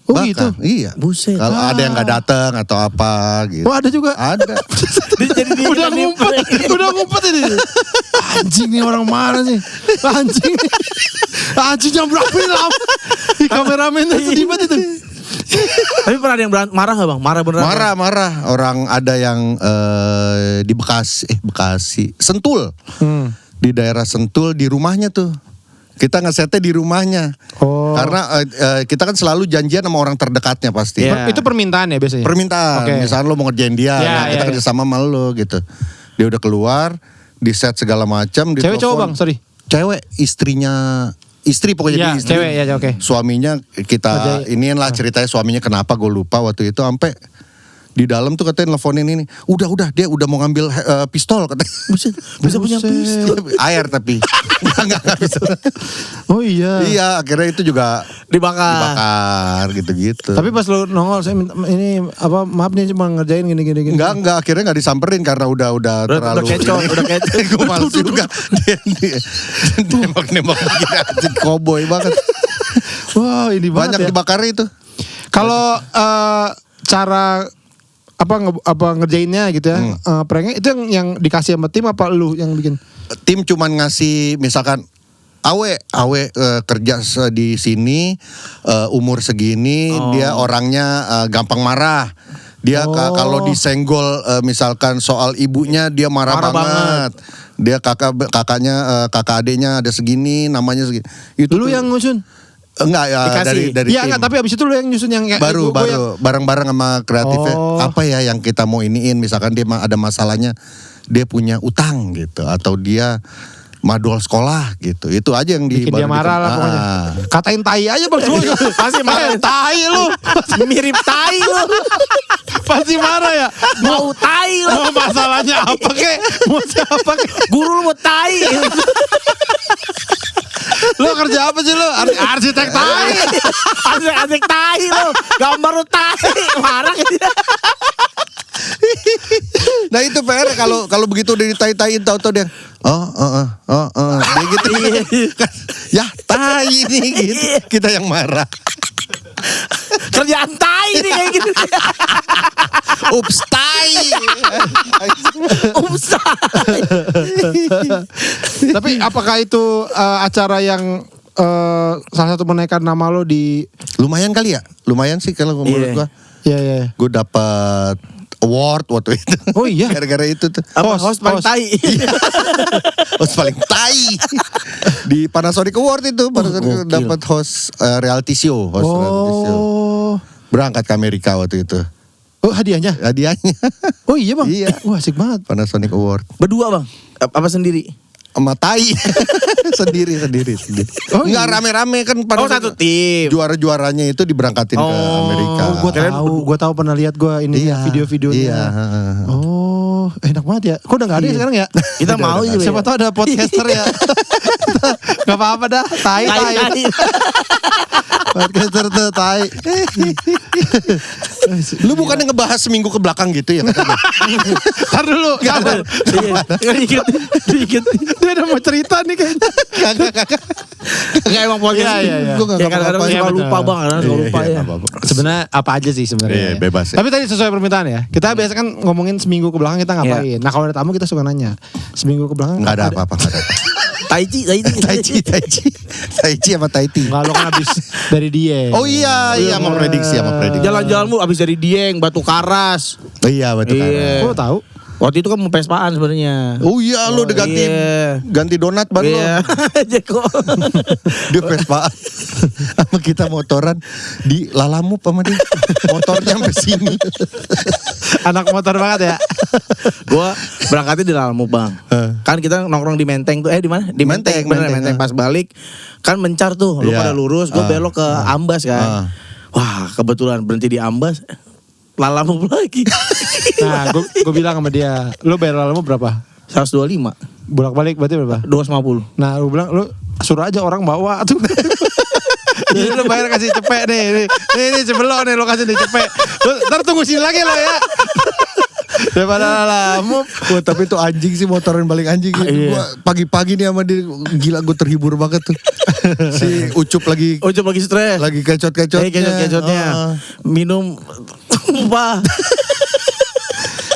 Oh Bakar, gitu? Iya. Buset. Kalau ada yang nggak datang atau apa gitu. Oh ada juga? Ada. Udah ngumpet ini. Anjing nih orang mana sih? Anjing jam berapa ini lama? Di kameramennya sedih banget itu. Tapi pernah ada yang marah gak bang? Marah beneran? Marah. Orang ada yang di Bekasi, Sentul. Di daerah Sentul di rumahnya tuh. Kita ngesetnya di rumahnya. Oh. Karena kita kan selalu janjian sama orang terdekatnya pasti. Iya. Itu permintaan ya biasanya? Permintaan. Oke. Misalnya lo mau ngerjain dia, Ya, kita ya, kerjasama sama lo gitu. Dia udah keluar, di set segala macam. Cewek cowok bang, sorry. Cewek, istri pokoknya Iya, dia istri. cewek, ya, oke. Suaminya kita iniin lah ceritanya suaminya kenapa gue lupa waktu itu sampai di dalam tuh katanya nelfonin ini. Udah dia udah mau ngambil pistol katanya. Bisa punya pistol. Air tapi. Enggak pistol. Oh iya. Iya, akhirnya itu juga Dibakar. gitu-gitu. Tapi pas lu nongol saya minta ini maaf nih cuma ngerjain gini. Enggak, akhirnya enggak disamperin karena udah terlalu. udah kecoh. Gue males juga. Dia nembak begini anjing cowboy banget. Wah ini Banyak banget ya. dibakarnya itu. Kalau cara ngerjainnya gitu ya, pranknya itu yang dikasih sama tim apa lu yang bikin? Tim cuman ngasih misalkan Awe kerja di sini umur segini, dia orangnya gampang marah. Dia kalau disenggol misalkan soal ibunya dia marah banget. Dia kakak adiknya ada segini, namanya segini. Itu Lu tuh, yang ngusun? enggak ya Dikasih. dari Iya tim. enggak, tapi abis itu lu yang nyusun yang kayak baru gua yang- bareng-bareng sama kreatifnya. Oh. Apa ya yang kita mau iniin, misalkan dia ada masalahnya, dia punya utang gitu atau dia madol sekolah gitu. Itu aja yang bikin dia marah lah pokoknya. Katain tai aja bang semua. Pasti marah. Tai lu. Mirip tai lu. Pasti marah ya. Mau tai lu. Mau masalahnya apa kek? Mau siapa kek? Guru lu mau tai. Lu kerja apa sih lu? Arsitek tai. Asik tai lu. Gambar lu tai. Marah dia. Nah itu PR kalau begitu udah ditai-taiin tahu-tahu dia dia gitu. Ya tai nih gitu. Kita yang marah. Kerjaan tai nih kayak gitu. Ups tai. Tapi apakah itu acara yang salah satu menaikkan nama lo di? Lumayan kali ya? Lumayan sih kalau menurut gua. Iya. Gue dapat award waktu itu. Oh iya? Gara-gara itu tuh. Apa host paling tai. Host paling tai. Di Panasonic Award itu Panasonic dapat host reality show, reality show. Berangkat ke Amerika waktu itu. Oh hadiahnya? Hadiahnya Oh iya bang? Iya. Wah asik banget. Panasonic Award. Berdua bang? Apa sendiri? Sama tai. sendiri. Oh, Enggak iya. rame-rame kan Oh satu tim. Juara-juaranya itu diberangkatin ke Amerika. Oh gue tahu pernah lihat gue ini Iya, video-videonya. iya. Oh enak banget ya. Kok udah nggak ada ya sekarang ya? Kita mau juga Siapa ya. tahu ada podcaster ya. Gak apa-apa dah. Tai. Podcaster tuh tai. Lu bukannya ngebahas seminggu ke belakang gitu ya? Ntar dulu. Sabar. Dikit. Dia udah mau cerita nih kayaknya. Enggak emang podcast. Iya. Gua nggak Ya kadang-kadang ngapa-ngapain. suka Iya, lupa benar. bang. Kadang suka lupa ya. Sebenarnya apa aja sih sebenarnya. Iya, bebas ya. Tapi tadi sesuai permintaan ya. Kita biasa kan ngomongin seminggu ke belakang kita ngapain. Nah kalau ada tamu kita suka nanya. Seminggu ke belakang. Nggak ada apa-apa. Tai Tai Chi sama Tai Chi. Enggak, lo kan habis dari dia. Oh iya, sama prediksi. Jalan-jalanmu abis dari Dieng, Batu Karas. Oh iya, betul. Iya. Kok tahu? Waktu itu kan mau Vespaan sebenarnya. Oh iya, lo udah ganti donat baru lo. Iya. Jeko. Dia Vespaan sama kita motoran di Lalamup sama dia. Motornya sampai sini. Anak motor banget ya. Gua berangkatnya di Lalamuk, Bang. Kan kita nongkrong di Menteng tuh. Di mana? Di Menteng. Bener, Menteng. Pas balik kan mencar tuh. Lu pada lurus, gua belok ke Ambas kan. Wah, kebetulan berhenti di Ambas. Lalamuk lagi. Nah, gue bilang sama dia, lu bayar lalamu berapa? 125. Bolak-balik berarti berapa? 250. Nah, lu bilang lu suruh aja orang bawa tuh. Jadi lu bayar kasih cepet nih. Nih sebelum nih lu kasih nih cepet. Lu ntar tunggu sini lagi lo ya. Daripada lalamu. Wah, tapi itu anjing sih, motoran paling anjing. Iya. Gua pagi-pagi nih sama dia, gila gue terhibur banget tuh. Si Ucup lagi stres. lagi kecot-kecotnya. Kecot-kecotnya. Minum Pak.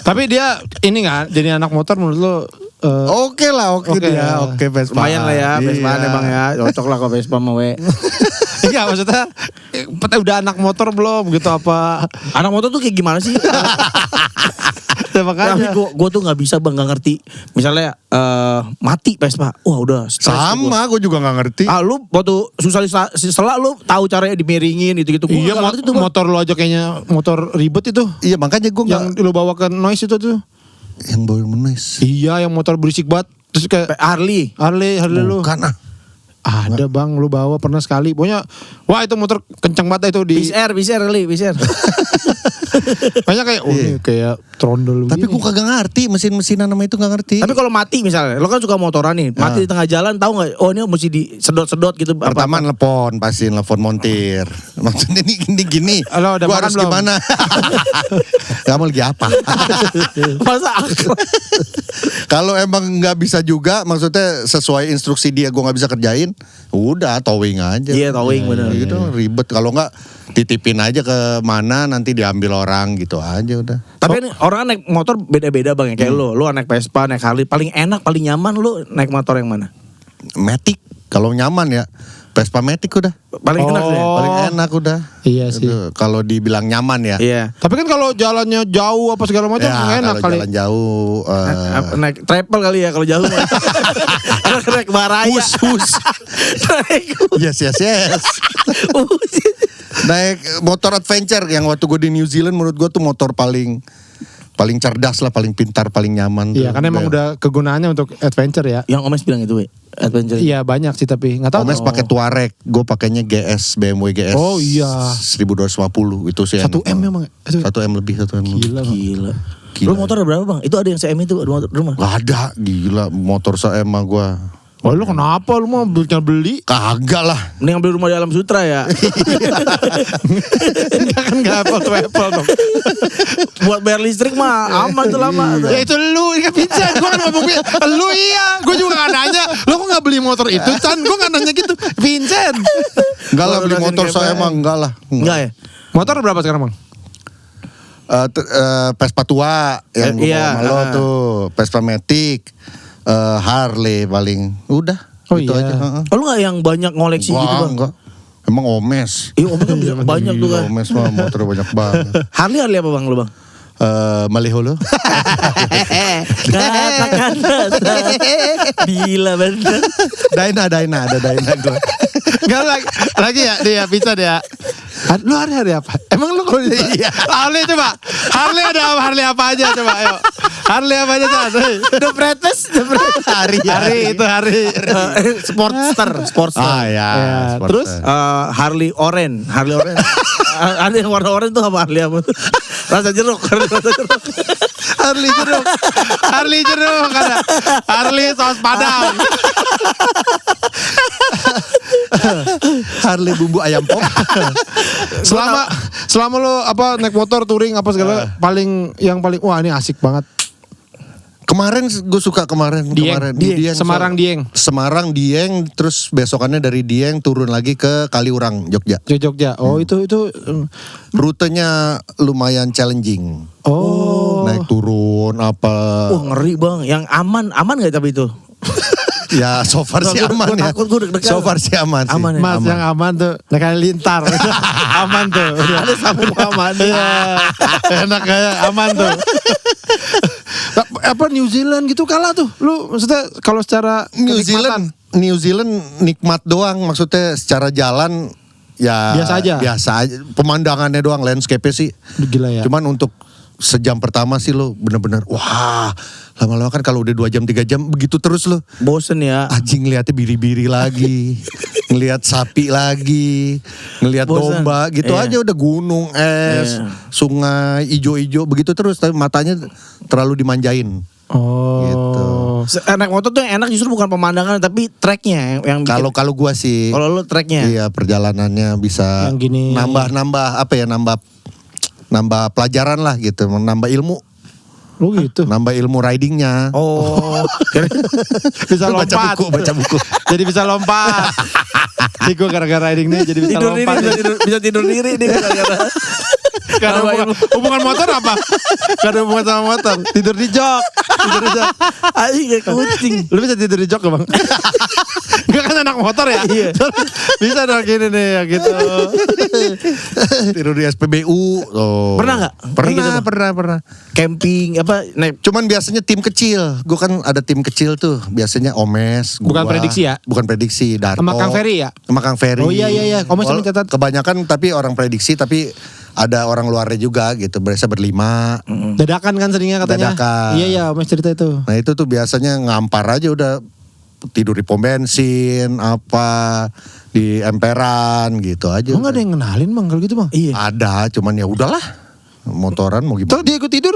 Tapi dia ini kan jadi anak motor menurut lu Oke lah, oke dia. Oke, Vespa. Lumayan lah ya, Vespa Iya. bang ya. Cocok lah kok Vespa sama we. Enggak maksudnya udah anak motor belum gitu apa? Anak motor tuh kayak gimana sih? Ya, makanya. Tapi gue tuh nggak bisa bang, nggak ngerti. Misalnya mati Vespa, wah udah stres tuh Sama, gue juga gak ngerti. gua. Lu waktu susah setelah lu tahu caranya dimiringin gitu-gitu. Gua Iya, nggak ngerti tuh, Bang. motor lu aja kayaknya motor ribet itu. Iya, makanya gue Yang lu bawa ke noise itu tuh. Yang bawa menulis. Iya, yang motor berisik banget. Terus kayak Harley. Harley lu. Bukan ah. Ada bang, lu bawa pernah sekali. Pokoknya, wah itu motor kenceng banget itu di. Bisa Harley. Banyak kayak, ini kayak trondol. Tapi begini. gue kagak ngerti, mesin-mesinan nama itu gak ngerti. Tapi kalau mati misalnya, lo kan suka motoran nih, mati di tengah jalan, tahu nggak? Oh ini mesti disedot-sedot gitu. Pertama nelpon, pasti nelpon montir. Maksudnya ini gini. Halo, udah Gua makan harus belum? gimana? Kamu lagi apa? Masa akal? Kalau emang nggak bisa juga, maksudnya sesuai instruksi dia gue nggak bisa kerjain, udah towing aja. Iya, towing, bener. Gitu ribet. Kalau nggak titipin aja ke mana, nanti diambil orang gitu aja udah. Tapi ini orang naik motor beda-beda bang ya. Kayak lu naik Vespa, naik Harley, paling enak, paling nyaman lu naik motor yang mana? Matic kalau nyaman ya, Vespa Matic udah. Paling enak ya? Paling enak udah. Iya sih. Itu, kalau dibilang nyaman ya. Iya. Tapi kan kalau jalannya jauh apa segala macam Ya, nggak enak kalau kali. jalan jauh. Naik travel kali ya kalau jauh. Naik baraya. Naik Yes. Naik motor adventure yang waktu gue di New Zealand, menurut gue tuh motor paling cerdas lah, paling pintar, paling nyaman. Iya, karena emang udah kegunaannya untuk adventure ya. Yang Omes bilang itu, adventure. Iya banyak sih tapi nggak tahu. Omes pakai Touareg, gue pakainya GS, BMW GS. Oh iya. 1250 itu sih. 1M memang. 1M lebih, 1M lebih. Gila. Bang. Gila. Gila. Lu motor ada berapa bang? Itu ada yang CM itu rumah. Gak ada, gila motor saya emang gue. Oh lu kenapa lu mau beli? Kagak lah. Mending ambil rumah di Alam Sutra ya. Enggak kan enggak apple dong. Buat bayar listrik mah aman tuh lama. Ya itu lu, ini kan Vincent. Gue kan ngomong lu iya. Gue juga gak nanya. Lu kok gak beli motor itu Chan? Gue gak nanya gitu. Vincent. Enggak lah, Kalau beli udah motor sini saya kayak emang enggak lah. Enggak ya? Motor berapa sekarang bang? Vespa tua yang gue Iya, bawa sama lo tuh, Vespa Matic, Harley paling udah. Oh gitu iya. aja. Oh lu gak yang banyak ngoleksi gitu bang? Enggak. Emang Omes. Iya Omes kan banyak tuh kan. Omes mah motor banyak banget. Harley apa bang lu bang? Maliho lo. Katakan bila bener. Dyna ada Dyna gue. Enggak lagi ya dia pizza dia. Lu hari apa? Emang lu kalau iya. Harley coba. Harley apa aja coba ayo. Harley apa aja Chan? The Pretest. Hari Hari. Sportster. Ah ya. Ya, Sportster. terus? Harley Orange. Ada yang warna orange tuh apa Harley apa? Rasa jeruk. Harley jeruk ada. Harley saus padang. Harley bumbu ayam pop. Selama lu naik motor touring apa segala yang paling wah ini asik banget. Kemarin gue suka kemarin di Semarang Dieng. Semarang Dieng, terus besokannya dari Dieng turun lagi ke Kaliurang Jogja. Jogja. Oh itu Rutenya lumayan challenging. oh. Naik turun apa. Wah ngeri bang. Yang aman gak tapi itu? Ya so far sih Gua aman ya. takut, gua deg-degan. So far sih aman sih. Aman ya? Mas yang aman tuh naik lintar. Aman tuh. Ada sabun aman. Iya. Enak kayak aman tuh. Apa New Zealand gitu kalah tuh. Lu maksudnya kalau secara kenikmatan. New Zealand nikmat doang, maksudnya secara jalan ya biasa aja. Pemandangannya doang, landscape-nya sih Gila ya. cuman untuk sejam pertama sih lo bener-bener wah, lama-lama kan kalau udah 2 jam 3 jam begitu terus lo Bosen ya. anjing ngeliatnya biri-biri lagi, ngeliat sapi lagi, ngeliat Bosen. domba gitu Iya. aja udah gunung es, Iya. sungai ijo-ijo begitu terus, tapi matanya terlalu dimanjain. Oh. Gitu. Naik motor tuh yang enak justru bukan pemandangan tapi tracknya yang bikin. Kalau gua sih, Kalau lu tracknya. iya perjalanannya bisa Yang gini. nambah apa ya, nambah pelajaran lah gitu, nambah ilmu, Lu gitu. nambah ilmu ridingnya. Oh. Bisa Baca lompat. buku. Jadi bisa lompat. Jadi gue gara-gara riding nih jadi bisa tidur diri, lompat. bisa tidur diri nih gara-gara. Gak ada hubungan motor apa? Gak ada hubungan sama motor. Tidur di jok. Tidur di jok. Anjing kayak kucing. Lu bisa tidur di jok gak bang? Gak kan anak motor ya? Iya. Bisa dong gini nih ya gitu. Tidur di SPBU. Oh. Pernah nggak? Pernah, Kayak gitu, Bang? pernah. Camping apa naik Cuman biasanya tim kecil. Gue kan ada tim kecil tuh. Biasanya Omes. Bukan gua. prediksi ya? Bukan prediksi. Darto. Sama Kang Ferry ya? Sama Kang Ferry. Oh iya. Omes yang catat. Kebanyakan tapi orang prediksi, tapi ada orang luarnya juga gitu. Biasa berlima. Dadakan kan seringnya katanya. Dadakan. Iya Mas cerita itu. Nah itu tuh biasanya ngampar aja udah, tidur di pom bensin, apa di emperan gitu aja. Oh gak ada yang kenalin bang kalau gitu bang? iya. Ada, cuman ya udahlah. Motoran mau gimana? Terus dia ikut tidur?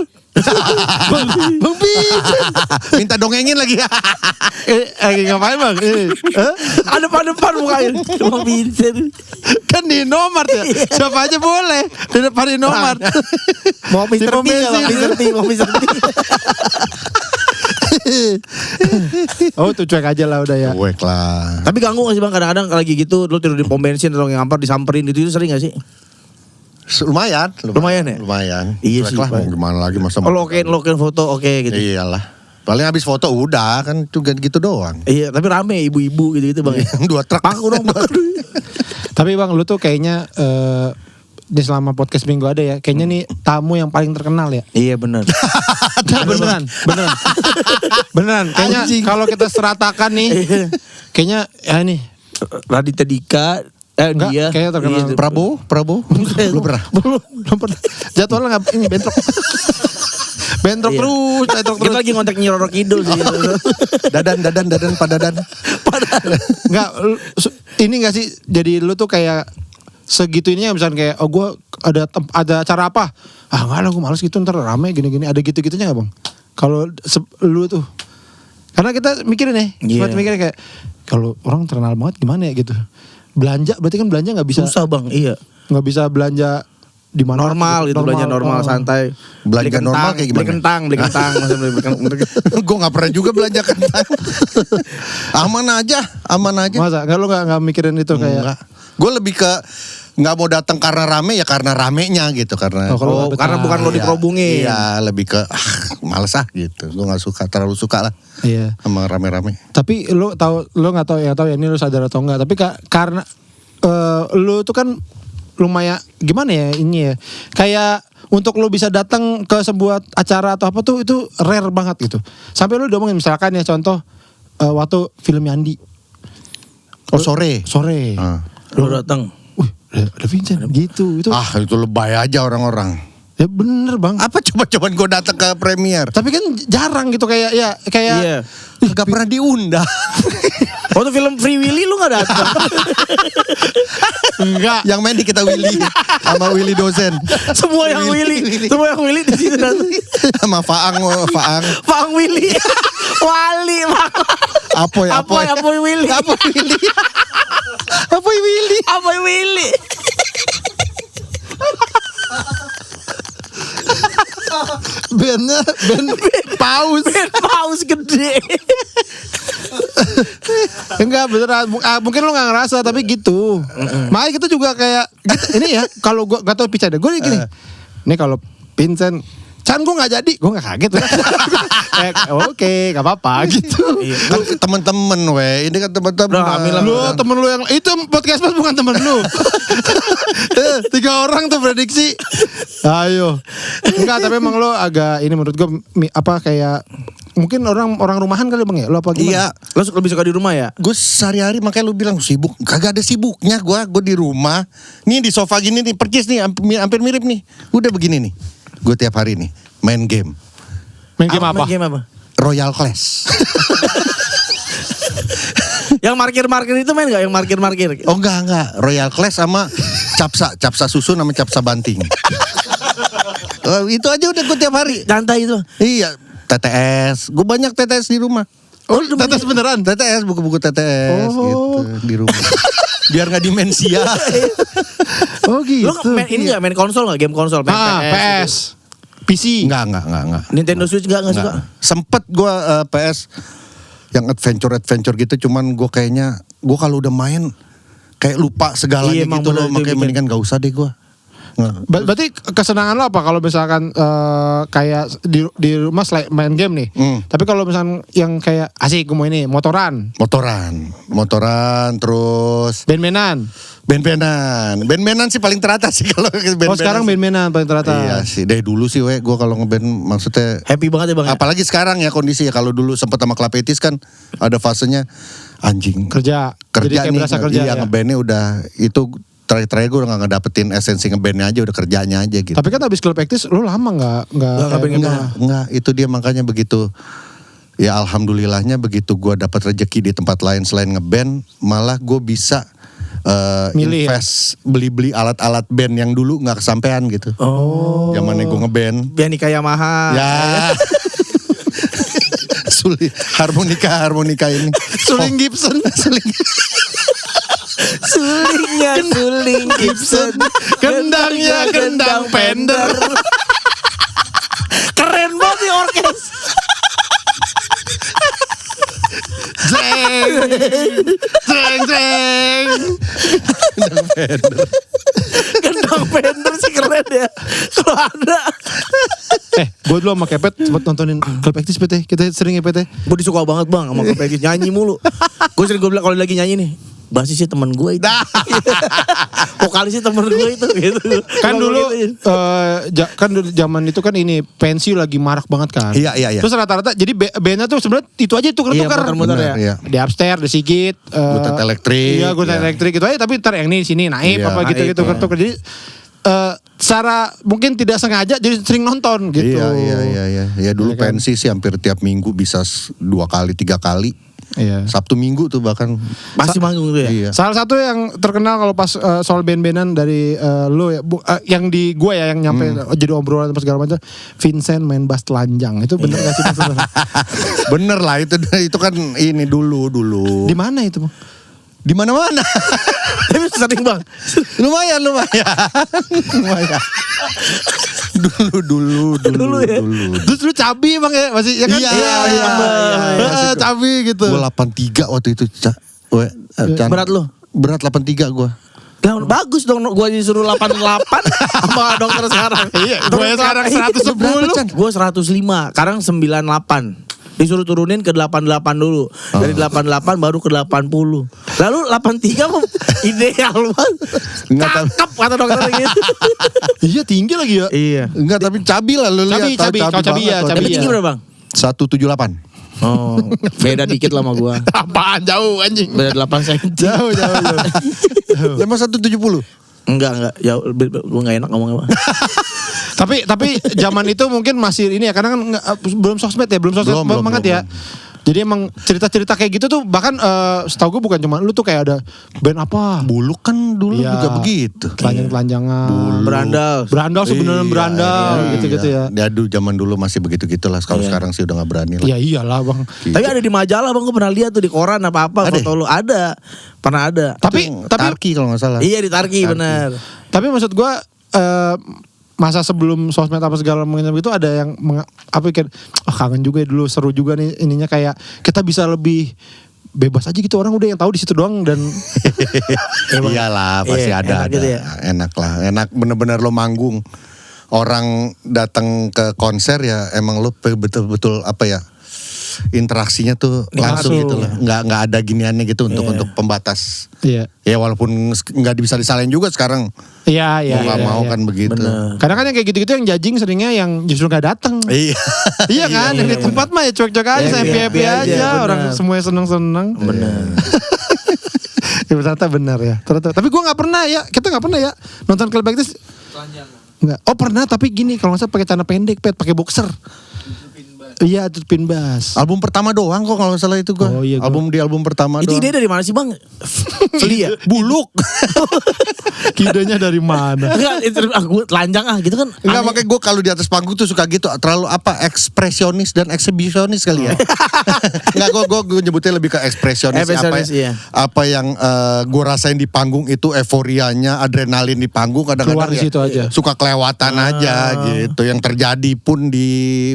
Bang Vincent. Minta dongengin lagi. Ngapain bang? Ada depan mukanya. Bang Vincent. Kan di Indomart ya. Siapa aja boleh. Di depan Indomart. Mau Di Mr. pom T nggak, Bang? bensin. Mr. T, mau Mr. T. Oh tuh cuek aja lah udah ya. Cuek lah. Tapi ganggu gak sih bang kadang-kadang lagi gitu lu tidur di pom bensin atau ngampar disamperin itu sering gak sih? Lumayan. Lumayan ya? Lumayan. Iya Cuek sih, lah, Pak. mau gimana lagi masa. Oh lokin foto oke gitu. Iyalah. Paling habis foto udah kan juga gitu doang. Iya tapi rame ibu-ibu gitu-gitu bang. 2 truk. Paku dong bang. Tapi bang lu tuh kayaknya di selama podcast minggu ada ya. Kayaknya nih tamu yang paling terkenal ya. Iya benar. Beneran. Beneran. Kayaknya Anjing. kalau kita seratakan nih. Kayaknya ya nih. Raditya Dika. Enggak, Dia. kayaknya terkenal. Iya, Prabowo? Belum pernah. Belum pernah. Jadwalnya nggak ini bentrok. Bentrok Iya. terus, bentrok Kita terus. lagi ngontek Nyi Roro Kidul sih. Dadan, Pak Dadan. Enggak, ini enggak sih jadi lu tuh kayak segitu ininya misalnya kayak oh gue ada acara apa? Ah enggak lah gue males gitu ntar rame gini-gini. Ada gitu-gitunya enggak bang? Kalau lu tuh. Karena kita mikirin nih, Iya. sempat mikirin kayak kalau orang terkenal banget gimana ya gitu. Belanja berarti kan belanja nggak bisa Susah bang, iya. nggak bisa belanja di mana Normal gitu, belanja normal, santai. Belanja Beli normal kentang, kayak gimana? Beli kentang, maksudnya beli kentang. Gue gak pernah juga belanja kentang. Aman aja. Masa lu nggak mikirin itu kayak Gue lebih ke nggak mau datang karena rame, ya karena ramenya gitu, karena Oh, kalau Oh, karena bukan lo dikerubungin. Iya, lebih ke males gitu. Gue nggak suka, terlalu suka lah iya. sama rame-rame. Tapi lu nggak tahu ya ini lu sadar atau enggak. Tapi karena lu tuh kan lumayan gimana ya ini ya. Kayak untuk lu bisa datang ke sebuah acara atau apa tuh itu rare banget gitu. Sampai lu ngomongin misalkan ya contoh waktu film Yandi Oh sore. sore. Lo datang. Wih, ada Vincent gitu itu. Itu lebay aja orang-orang. Ya bener bang. Apa coba-coba gue datang ke premier? Tapi kan jarang gitu kayak Iya. Gak pernah diundang. Waktu film Free Willy lu gak datang. enggak. Yang main di kita Willy sama Willy dosen. Semua yang Willy. Semua yang Willy di situ datang. Sama Faang. Pang Willy. Wali. Apoy Willy. Apoy Willy. Ben paus. Paus gede. Enggak beneran. Mungkin lu gak ngerasa tapi gitu. Makanya kita juga kayak gitu, ini ya kalau gua gak tau Pica deh. Gue gini. Ini kalau Vincent Chan gue gak jadi. Gue gak kaget. Oke, gak apa-apa gitu. Kan temen-temen weh. Ini kan temen-temen. Lu temen lu yang itu podcast mas bukan temen lu. 3 orang tuh prediksi. Ayo. Enggak, tapi emang lu agak ini menurut gue apa kayak mungkin orang rumahan kali Bang ya. Lu apa gimana? Iya. Lo lebih suka di rumah ya? Gue sehari-hari makanya lu bilang sibuk. Kagak ada sibuknya gue di rumah. Nih di sofa gini nih, percis nih, hampir mirip nih. Udah begini nih. Gue tiap hari nih main game. Main game apa? Main game apa? Royal Clash. Yang markir-markir itu main gak? Yang markir-markir? Oh enggak. Royal Clash sama capsa susu sama capsa banting. Itu aja udah gue tiap hari. Santai itu. Iya, TTS. Gue banyak TTS di rumah. Oh, tetes beneran? TTS, buku-buku TTS Oh. gitu di rumah. Biar gak dimensia. Oh gitu. Lo main ini gak? Main konsol gak? Game konsol? Main PS. gitu. PC. Enggak. Nintendo Switch gak suka? Sempet gue PS yang adventure gitu, cuman gue kayaknya gue kalau udah main kayak lupa segalanya Iya, emang gitu loh, bener, itu makanya bikin. mendingan gak usah deh gue. Berarti kesenangan lo apa kalau misalkan kayak di rumah selain main game nih. Tapi kalau misalkan yang kayak asik gue mau ini motoran Motoran, terus band-bandan sih paling teratas sih kalau band-bandan. Oh sekarang band-bandan paling teratas. Iya sih, dari dulu sih gue kalau ngeband maksudnya Happy banget ya Bang? apalagi sekarang ya kondisi ya. Kalau dulu sempat sama Klapetis kan ada fasenya anjing kerja jadi kayak nih, berasa kerja iya, ya. ngebandnya udah itu terakhir gue udah gak ngedapetin esensi ngebandnya aja, udah kerjanya aja gitu. Tapi kan abis klub aktis lo lama Enggak, itu dia makanya begitu. Ya alhamdulillahnya begitu gue dapat rezeki di tempat lain selain ngeband, malah gue bisa Milih invest beli alat-alat band yang dulu nggak kesampean gitu. Oh. Zamannya gue ngeband. Pianika Yamaha. Ya. Sulit harmonika ini. Suling Gibson. Sulingnya suling Gibson. Kendangnya kendang Fender. Keren banget nih orkes. Jeng. Kendang Fender sih keren ya. Kalau ada. Gue dulu sama Kepet sempat nontonin klub aktis PT. Kita sering ya PT. Gue disuka banget Bang sama Kepekis, nyanyi mulu. Gue sering gue bilang kalau lagi nyanyi nih, basisnya temen gue itu. Vokalisnya temen gue itu gitu. Kan Gua dulu gituin. kan dulu zaman itu kan ini pensi lagi marak banget kan. Iya. Terus rata-rata jadi bandnya tuh sebenarnya itu aja tuker-tuker. Iya, muter-muter Bener, ya. iya. Di upstairs, di Sigit, Gutat elektrik. Iya, gutat Iya. elektrik gitu aja. Tapi ntar yang ini sini naib Iya, apa gitu naib, tuker-tuker. Jadi secara mungkin tidak sengaja jadi sering nonton gitu. Iya. Ya dulu Iya kan? pensi sih hampir tiap minggu bisa 2 kali 3 kali. Iya. Sabtu Minggu tuh bahkan. Pasti manggung tuh ya. Iya. Salah satu yang terkenal kalau pas soal band-bandan dari lo ya, yang di gue ya yang nyampe jadi obrolan apa segala macam, Vincent main bass telanjang itu bener gak sih? Bener lah itu kan ini dulu. Di mana itu? Di mana-mana. Tapi sering Bang. lumayan. Dulu ya. Terus lu cabi Bang ya masih ya kan? Iya. Cabi gitu. Gue 83 waktu itu, Berat lu? Berat 83 gue. Lah bagus dong, gue disuruh 88 sama dokter sekarang. Iya, gue sekarang 110. Gue 105, sekarang 98. Disuruh turunin ke 88 dulu. Dari 88 baru ke 80. Lalu 83 mah ideal banget. Enggak, Cakep kata dokter gitu. Iya tinggi lagi ya. Iya. Enggak, tapi cabi lah lu lihat. Cabi ya, banget, cabi Tapi ya. tinggi berapa Bang? 178. Oh, beda dikit lah sama gua. Apaan jauh anjing. Beda 8 cm. Jauh. Emang 170? Enggak. Ya gua enggak enak ngomongnya. Tapi zaman itu mungkin masih ini ya karena kan belum sosmed ya, belum sosmed Belum, banget ya. Jadi emang cerita-cerita kayak gitu tuh bahkan setahu gue bukan cuma lu tuh kayak ada band apa? Buluk kan dulu Iya. juga begitu. Telanjang-telanjangan. Berandal sebenarnya berandal gitu-gitu ya. Ya dulu zaman dulu masih begitu-gitu lah. Kalau sekarang sih udah gak berani lah. Ya iyalah Bang. Tapi ada di majalah Bang, gua pernah lihat tuh di koran apa-apa Ada? foto lu. Ada. Pernah ada. Tapi Tarki kalau gak salah. Iya di Tarki benar. Tapi maksud gue masa sebelum sosmed apa segala macam itu ada yang pikir kangen juga ya dulu, seru juga nih ininya, kayak kita bisa lebih bebas aja gitu, orang udah yang tahu di situ doang dan Iyalah pasti Iya, ada. enak gitu ya. Enak lah. Enak bener-bener lo manggung. orang datang ke konser ya emang lu betul-betul apa ya, interaksinya tuh langsung gitu loh. Nggak ada giniannya gitu untuk pembatas. Iya. Ya walaupun nggak bisa disalahin juga sekarang. Iya. Mau nggak mau kan begitu. Bener. Kadang kan yang kayak gitu-gitu yang judging seringnya yang justru nggak datang. Iya. Iya kan, yang di tempat mah ya cuek-cuek aja, Iya, happy iya, aja, bener. orang semuanya seneng-seneng. Bener. Ya ternyata benar ya. Ternyata. Tapi gue nggak pernah ya, kita nggak pernah ya nonton klub Backstreet. Nggak. Oh pernah, tapi gini kalau nggak salah pakai celana pendek, pakai boxer. Iya, tutupin bass. Album pertama doang kok kalau nggak salah itu gua. Oh, iya, gua. Album pertama Itu doang. ide dari mana sih bang? Beli ya? Buluk. Idenya dari mana? Enggak, itu aku telanjang gitu kan. Enggak, aneh. makanya gue kalau di atas panggung tuh suka gitu, terlalu apa, ekspresionis dan eksibisionis kali ya. Enggak, gue nyebutnya lebih ke ekspresionis. Ekspresionis, apa, iya. apa yang gue rasain di panggung itu euforianya, adrenalin di panggung Keluar kadang-kadang di situ aja. suka kelewatan aja gitu. Yang terjadi pun di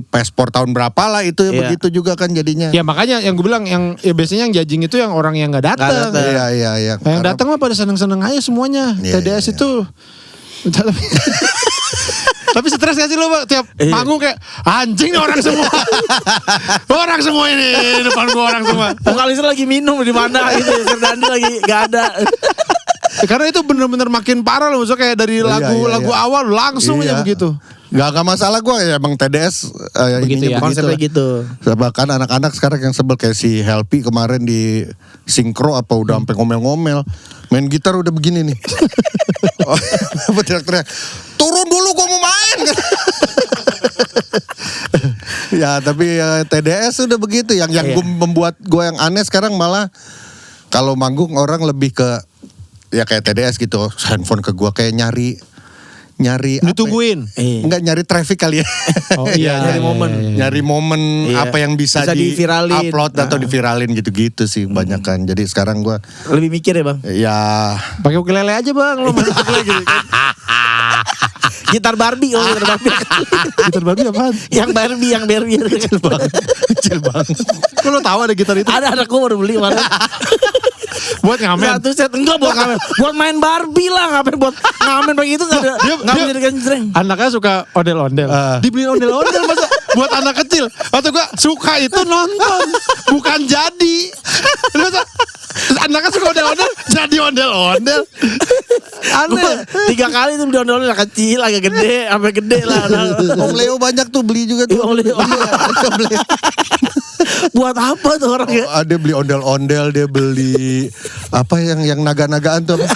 Pespor tahun berapa lah itu Iya. begitu juga kan jadinya. Ya makanya yang gue bilang yang ya biasanya yang judging itu yang orang yang nggak datang. datang. Iya. Nah, yang datang mah pada seneng-seneng aja semuanya. Iya, TDS iya. itu. Tapi stres gak sih lo Bang? Tiap Iya. panggung kayak anjing nih orang semua. Orang semua ini depan gua orang semua. Vokalisnya lagi minum di mana gitu. Ferdandi lagi gak ada. Karena itu bener-bener makin parah loh. Maksudnya kayak dari lagu iya. awal langsung aja Iya. begitu. Gak masalah gue ya emang TDS Begitu ya, ininya Konsepnya lah. gitu. Bahkan anak-anak sekarang yang sebel kayak si Helpy kemarin di sinkro apa udah sampai ngomel-ngomel. Main gitar udah begini nih. Apa teriak-teriak. Turun dulu gua mau main. Ya tapi TDS udah begitu. Yang Iya. membuat gue yang aneh sekarang malah kalau manggung orang lebih ke ya kayak TDS gitu. Handphone ke gua kayak nyari apa ya? Ditungguin. Iya. Enggak nyari traffic kali ya. Oh iya, nyari iya, momen. iya, iya. Nyari momen Iya. apa yang bisa, Bisa diviralin. upload atau diviralin gitu-gitu sih banyak kan. Jadi sekarang gua Lebih mikir ya bang. ya Pakai ukulele aja Bang, lo main ukulele gitu. Gitar Barbie, gitar Barbie. Gitar babi apaan? yang Barbie. Kecil banget. kecil banget. Kok lo tahu ada gitar itu? Ada anak gue baru beli kemarin. Buat ngamen. Satu set enggak buat ngamen. Buat main Barbie lah, ngapain buat ngamen begitu enggak ada. Enggak dia- menjadikan jreng. Anaknya suka ondel-ondel. Dibeliin ondel-ondel masa buat anak kecil. Waktu gua suka itu nonton, bukan jadi. Masa anaknya suka ondel-ondel, jadi ondel-ondel. Aneh. 3 kali tuh diondol kecil, agak gede, sampai gede lah. Om Leo banyak tuh beli juga tuh. Om Leo. Buat apa tuh orangnya? Dia beli ondel-ondel, dia beli apa yang naga-nagaan tuh apa?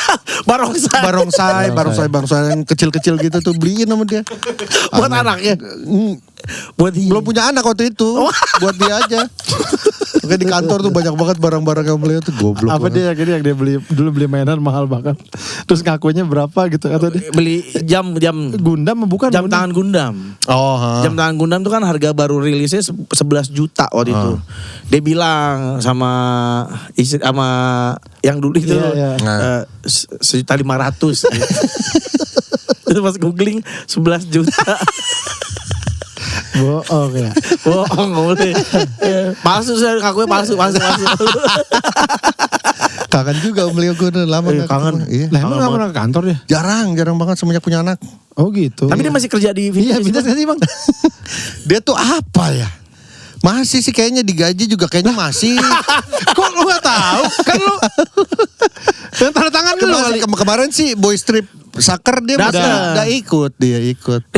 barongsai yang kecil-kecil gitu tuh beliin sama dia. Buat anaknya. Buat belum punya anak waktu itu. Buat dia aja. Oke di kantor tuh banyak banget barang-barang yang beli tuh goblok. Apa banget. dia yang dia beli dulu beli mainan mahal banget. Terus ngakunya berapa gitu kata dia. Beli jam Gundam bukan? jam tangan Gundam. Oh, Jam tangan Gundam tuh kan harga baru rilisnya 11 juta waktu itu. Dia bilang sama istri sama yang dulu itu Iya, iya. 1.500.000. Terus pas googling 11 juta. Bohong ya. Bohong nggak boleh. Palsu saya ngakunya palsu. kangen juga Om Leo gue udah lama Iya, nggak kangen. ketemu. Iya. Lah emang gak pernah ke kantor dia? Jarang banget semenjak punya anak. Oh gitu. Tapi dia masih kerja di Iya, Vintage. Vintage gak sih Bang? Dia tuh apa ya? Masih sih kayaknya digaji juga kayaknya masih. Kok lu gak tahu? Kan lu yang tanda tangan lu kali. Kemarin sih Boy Strip Soccer dia Datang. udah ikut. Dia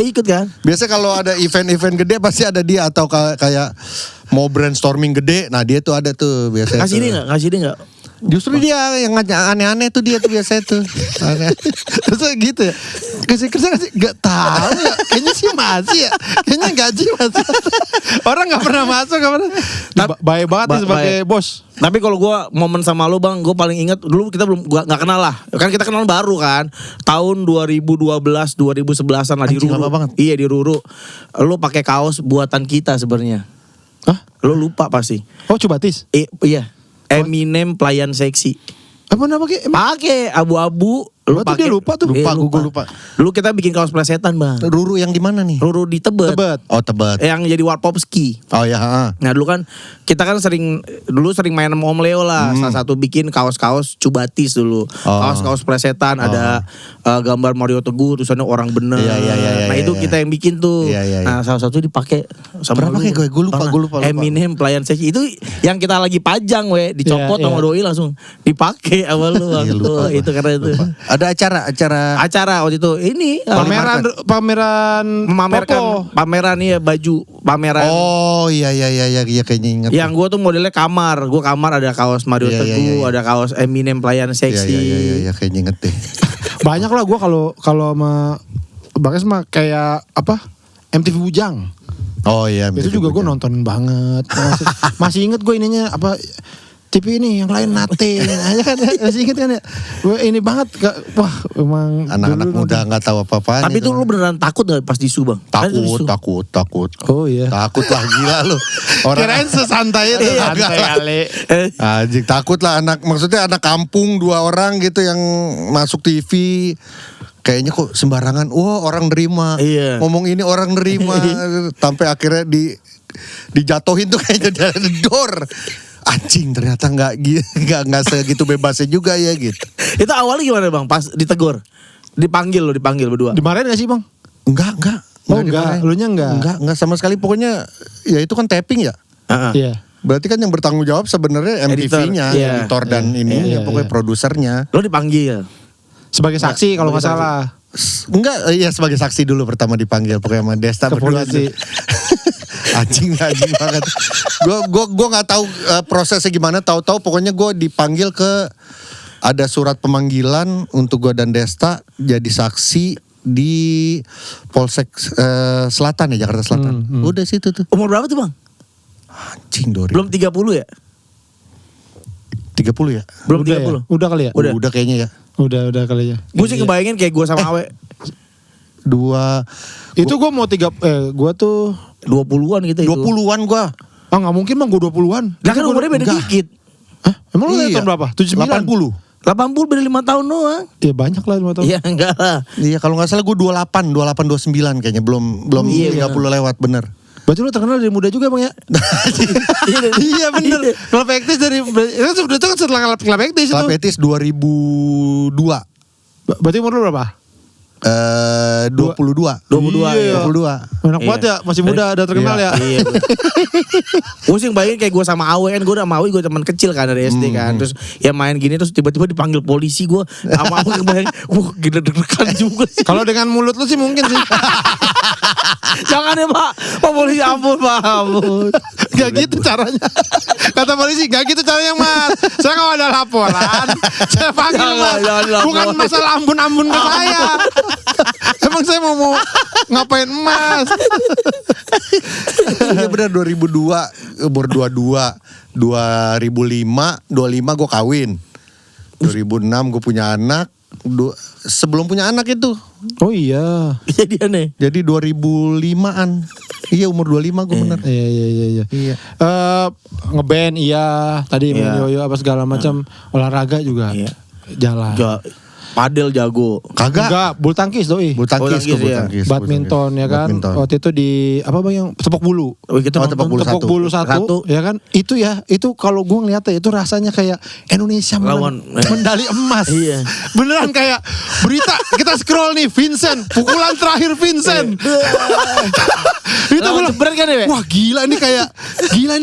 ikut kan? Biasa kalau ada event-event gede pasti ada dia atau kayak mau brainstorming gede. Nah dia tuh ada tuh biasanya. Kasih tuh. dia nggak? Justru dia yang aneh-aneh tuh dia tuh biasanya tuh. Aneh. Terus gitu ya. Kasih kerja gak sih? Gak tahu ya. Kayaknya sih masih ya. Kayaknya gaji masih. Orang gak pernah masuk. Gak pernah. Baik banget nih sebagai baik. bos. Tapi kalau gue momen sama lu bang, gue paling ingat dulu kita gua nggak kenal lah. Kan kita kenal baru kan. Tahun 2012, 2011an lah di Anjing, Ruru. lama banget. Iya di Ruru. Lu pakai kaos buatan kita sebenarnya. Hah? Lu lupa pasti. Oh Cubatis. Iya. Eminem pelayan seksi. Apa nama kayak? Pakai abu-abu Berarti dia lupa tuh. Lupa, gue lupa. Dulu kita bikin kaos plesetan bang. Ruru yang di mana nih? Ruru di Tebet. Oh Tebet. Yang jadi Warpopski. Oh ya. Nah dulu kan kita kan sering main sama Om Leo lah. Salah satu bikin kaos-kaos Cubatis dulu. Kaos-kaos plesetan ada gambar Mario Teguh tulisannya orang bener. Iya, Nah itu kita yang bikin tuh. Iya. Nah salah satu dipakai sama Berapa kayak gue lupa. Eminem pelayan seksi itu yang kita lagi pajang dicopot sama doi langsung dipakai sama lu waktu itu karena itu. Ada Acara waktu itu ini pameran ya baju pameran. Oh iya kayaknya ingat. Yang gue tuh modelnya kamar ada kaos Mario Teguh, ada kaos Eminem pelayan seksi. Iya kayaknya inget deh. Banyak lah gue kalau sama Bagas mah kayak apa MTV Bujang. Oh iya. Itu juga gue nonton banget. Masih inget gue ininya apa TV ini yang lain nothing aja kan, masih inget kan ya. Ini banget wah emang anak-anak muda nggak tahu apa-apa. Tapi itu lu beneran takut gak pas disu bang? Takut. Oh iya. Takut lah gila lu. Kirain sesantai itu. Santai kali. Anjing takut lah maksudnya anak kampung 2 orang gitu yang masuk TV. Kayaknya kok sembarangan. Wah orang nerima. Iya. Ngomong ini orang nerima. Sampai akhirnya dijatuhin tuh kayaknya dari door. Anjing ternyata nggak segitu bebasnya juga ya gitu. Itu awalnya gimana bang? Pas ditegur, dipanggil berdua. Dimarahin gak sih bang? Enggak. Oh enggak, lu nya enggak? Enggak sama sekali. Pokoknya ya itu kan tapping ya. Iya. Berarti kan yang bertanggung jawab sebenarnya MTV-nya, editor dan pokoknya produsernya. Lo dipanggil sebagai saksi kalau nggak salah. Enggak, ya sebagai saksi dulu pertama dipanggil pokoknya sama Desta berdua. Anjing banget. Gue nggak tahu prosesnya gimana. Tahu-tahu pokoknya gue dipanggil ada surat pemanggilan untuk gue dan Desta jadi saksi di Polsek Selatan ya, Jakarta Selatan. Udah situ tuh. Umur berapa tuh bang? Anjing Dori. Belum 30 ya? 30 ya? Belum Udah 30. Ya? Udah kali ya? Udah kayaknya ya. Udah kali ya. Gue sih ngebayangin kayak gue sama Awe. Itu gue mau gue tuh 20-an gitu. 20-an gue. Ah nggak mungkin bang, gue 20-an. Lah kan umurnya beda dikit. Hah? Emang lu tahun berapa? 79? 80 beda 5 tahun doang. Ya banyak lah 5 tahun. Iya enggak lah. Iya kalau nggak salah gue 28, 29 kayaknya belum 30 lewat bener. Berarti lu terkenal dari muda juga bang ya? Iya bener. Club Ektis dari itu kan setelah Club Ektis itu. Club Ektis 2002. Berarti umur lu berapa? 22. Iya. 22. Enak banget ya, masih muda ada terkenal ya. Iya. Gue sih bayangin kayak gue sama Awe kan, gue udah sama Awe, gue teman kecil kan dari SD kan. Terus ya main gini terus tiba-tiba dipanggil polisi, gue sama Awe kebayang, wah gila deg-degan juga sih. Kalau dengan mulut lu sih mungkin sih. Jangan ya Pak polisi, ampun Pak, ampun. Gak gitu caranya. Kata polisi, gak gitu caranya Mas. Saya kalau ada laporan, saya panggil Mas. Bukan masalah ampun-ampun ke saya. Emang saya mau ngapain Mas? Iya benar 2002, umur 22, 2005 gue kawin. 2006 gue punya anak. Sebelum punya anak itu. Oh iya. Kejadiannya. Jadi 2005-an. Iya umur 25 gue bener. Iya. Ngeband iya. Tadi main yoyo apa segala macam. Olahraga juga. Iya. Jalan. Padel jago. Kagak. Enggak, bulu tangkis doi. Bulu tangkis. Badminton ya kan. Badminton. Waktu itu di apa bang yang tepok bulu. Tepok bulu satu ya kan. Itu kalau gue ngeliatnya itu rasanya kayak Indonesia lawan medali emas. Iya. Beneran kayak berita kita scroll nih Vincent, pukulan terakhir Vincent. Itu jebret kan ya? Wah gila ini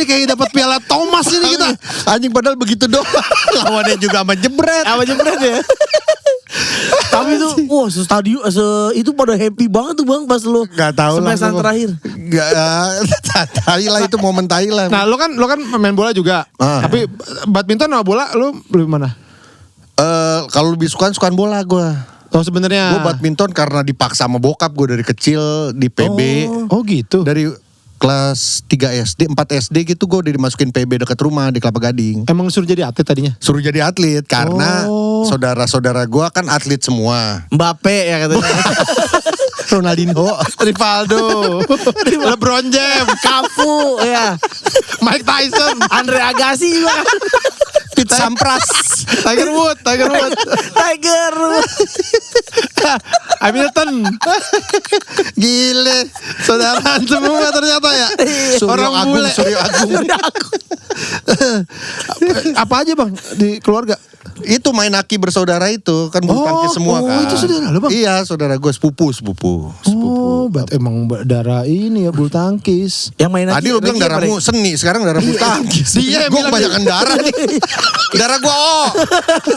kayak dapat piala Thomas ini kita. Anjing padahal begitu doang. Lawannya juga sama jebret. Ya. Tapi itu stadion itu pada happy banget tuh bang pas lo nggak tahu lah terakhir. Tai lah itu momen tai lah. Nah lo kan main bola juga. Tapi badminton sama bola lo lebih mana? Kalau lebih sukaan bola gue. Oh sebenarnya. Gue badminton karena dipaksa sama bokap gue dari kecil di PB. Oh gitu. Dari kelas 3 SD, 4 SD gitu gue udah dimasukin PB dekat rumah di Kelapa Gading. Emang suruh jadi atlet tadinya? Suruh jadi atlet karena saudara-saudara gue kan atlet semua. Mbappe ya katanya. Ronaldinho, Rivaldo, LeBron James, Cafu ya. Mike Tyson, Andre Agassi juga. Pete Sampras. Tiger Woods. Tiger. Hamilton. Gile. Saudaraan semua ternyata ya. Orang bule. Suryo Agung. Apa aja bang di keluarga? Itu main aki bersaudara itu kan bulu tangkis semua kan. itu saudara lo bang? Iya saudara gue sepupu. Emang darah ini ya bulu tangkis. Yang main Tadi lo bilang darahmu seni, sekarang darah bulu tangkis. Dia yang Gue bilang kebanyakan darah nih. Darah gue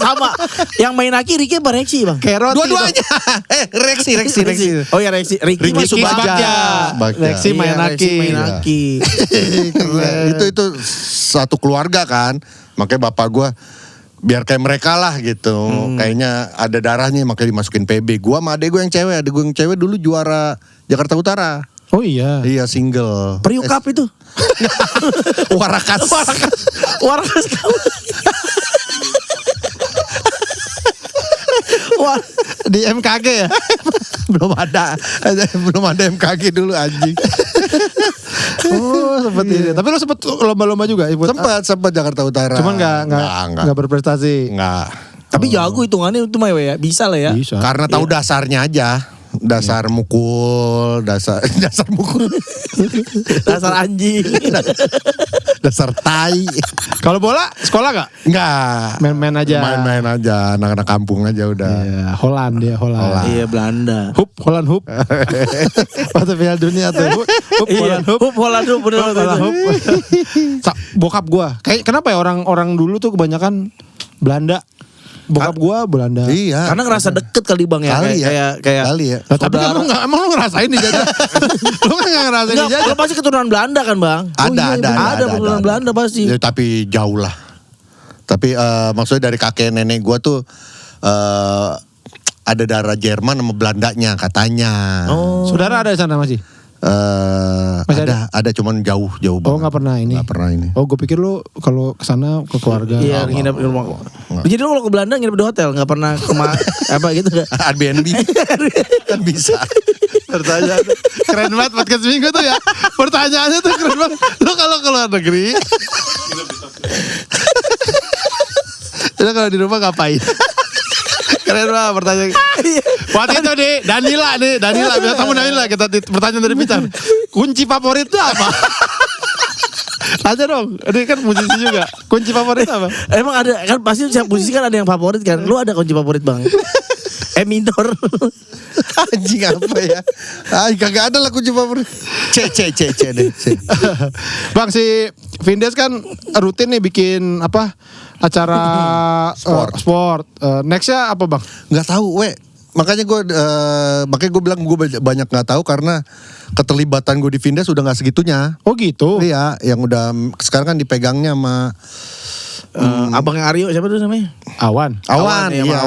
sama. Yang main Aki Ricky apa Rexi bang? Kayak roti. dua-duanya. Reksi. Oh ya Rexi. Ricky Ricky masuk Subagja. Rexi Iya, main Rexi Aki. main Aki. itu satu keluarga kan. Makanya bapak gue biar kayak mereka lah gitu. Kayaknya ada darahnya makanya dimasukin PB. Gua sama adek gue yang cewek. Adek gue yang cewek dulu juara Jakarta Utara. Oh iya. Iya single. Priuk Cup itu. Warakas. Warakas kamu. Wah, Di MKG ya. belum ada MKG dulu anjing. Oh sempet ini. Tapi lo sempet lomba-lomba juga? Sempat Jakarta Utara. Cuman nggak berprestasi. Enggak. tapi jago hitungannya itu mah ya. Bisa lah ya. Bisa. Karena tahu dasarnya aja. Dasar mukul, dasar mukul. Dasar anjing. Dasar tai. Kalau bola sekolah nggak? Enggak. Main-main aja. Main-main aja, anak-anak kampung aja udah. Iya, Holland. Iya Belanda. Holland hoop. Waktu Piala Dunia tuh. Iya, Holland hoop bener Holland hoop. Bokap gua. Kayak kenapa ya orang dulu tuh kebanyakan Belanda. Bokap gua Belanda. Iya. Karena ngerasa deket kali bang ya. Kali kayak Kali ya. Nah, tapi kan emang lu ngerasain dijajah? Lu kan gak ngerasain Enggak, dijajah? lo pasti keturunan Belanda kan bang? Ada keturunan Belanda pasti. Ya, tapi jauh lah. Tapi maksudnya dari kakek nenek gua tuh ada darah Jerman sama Belandanya katanya. Oh. Saudara ada di sana masih? Masih ada cuman jauh banget. Oh nggak pernah ini? Nggak pernah ini. Oh gue pikir lu kalau kesana ke keluarga. Iya nginep di rumah. Jadi lu kalau ke Belanda nginep di hotel, nggak pernah apa gitu gak? Airbnb kan bisa. Pertanyaan keren banget podcast minggu tuh ya. Pertanyaannya tuh keren banget. Lu kalau ke luar negeri, lu kalau di rumah ngapain? Keren banget pertanyaan. Waktu itu nih Danila bisa tamu Danila kita pertanyaan dari Pican. Kunci favorit itu apa? Tanya dong, ini kan musisi juga. Kunci favorit apa? Emang ada kan pasti setiap musisi kan ada yang favorit kan. Lu ada kunci favorit bang? Minor. Anjing apa ya? Kagak ada lah kunci favorit. C deh. Bang si Vindes kan rutin nih bikin apa acara sport. Nextnya apa bang? Nggak tahu, makanya gue bilang gue banyak nggak tahu karena keterlibatan gue di Vindes udah nggak segitunya. Oh gitu. Iya, yang udah sekarang kan dipegangnya sama Abangnya Aryo siapa tuh namanya? Awan. Iya,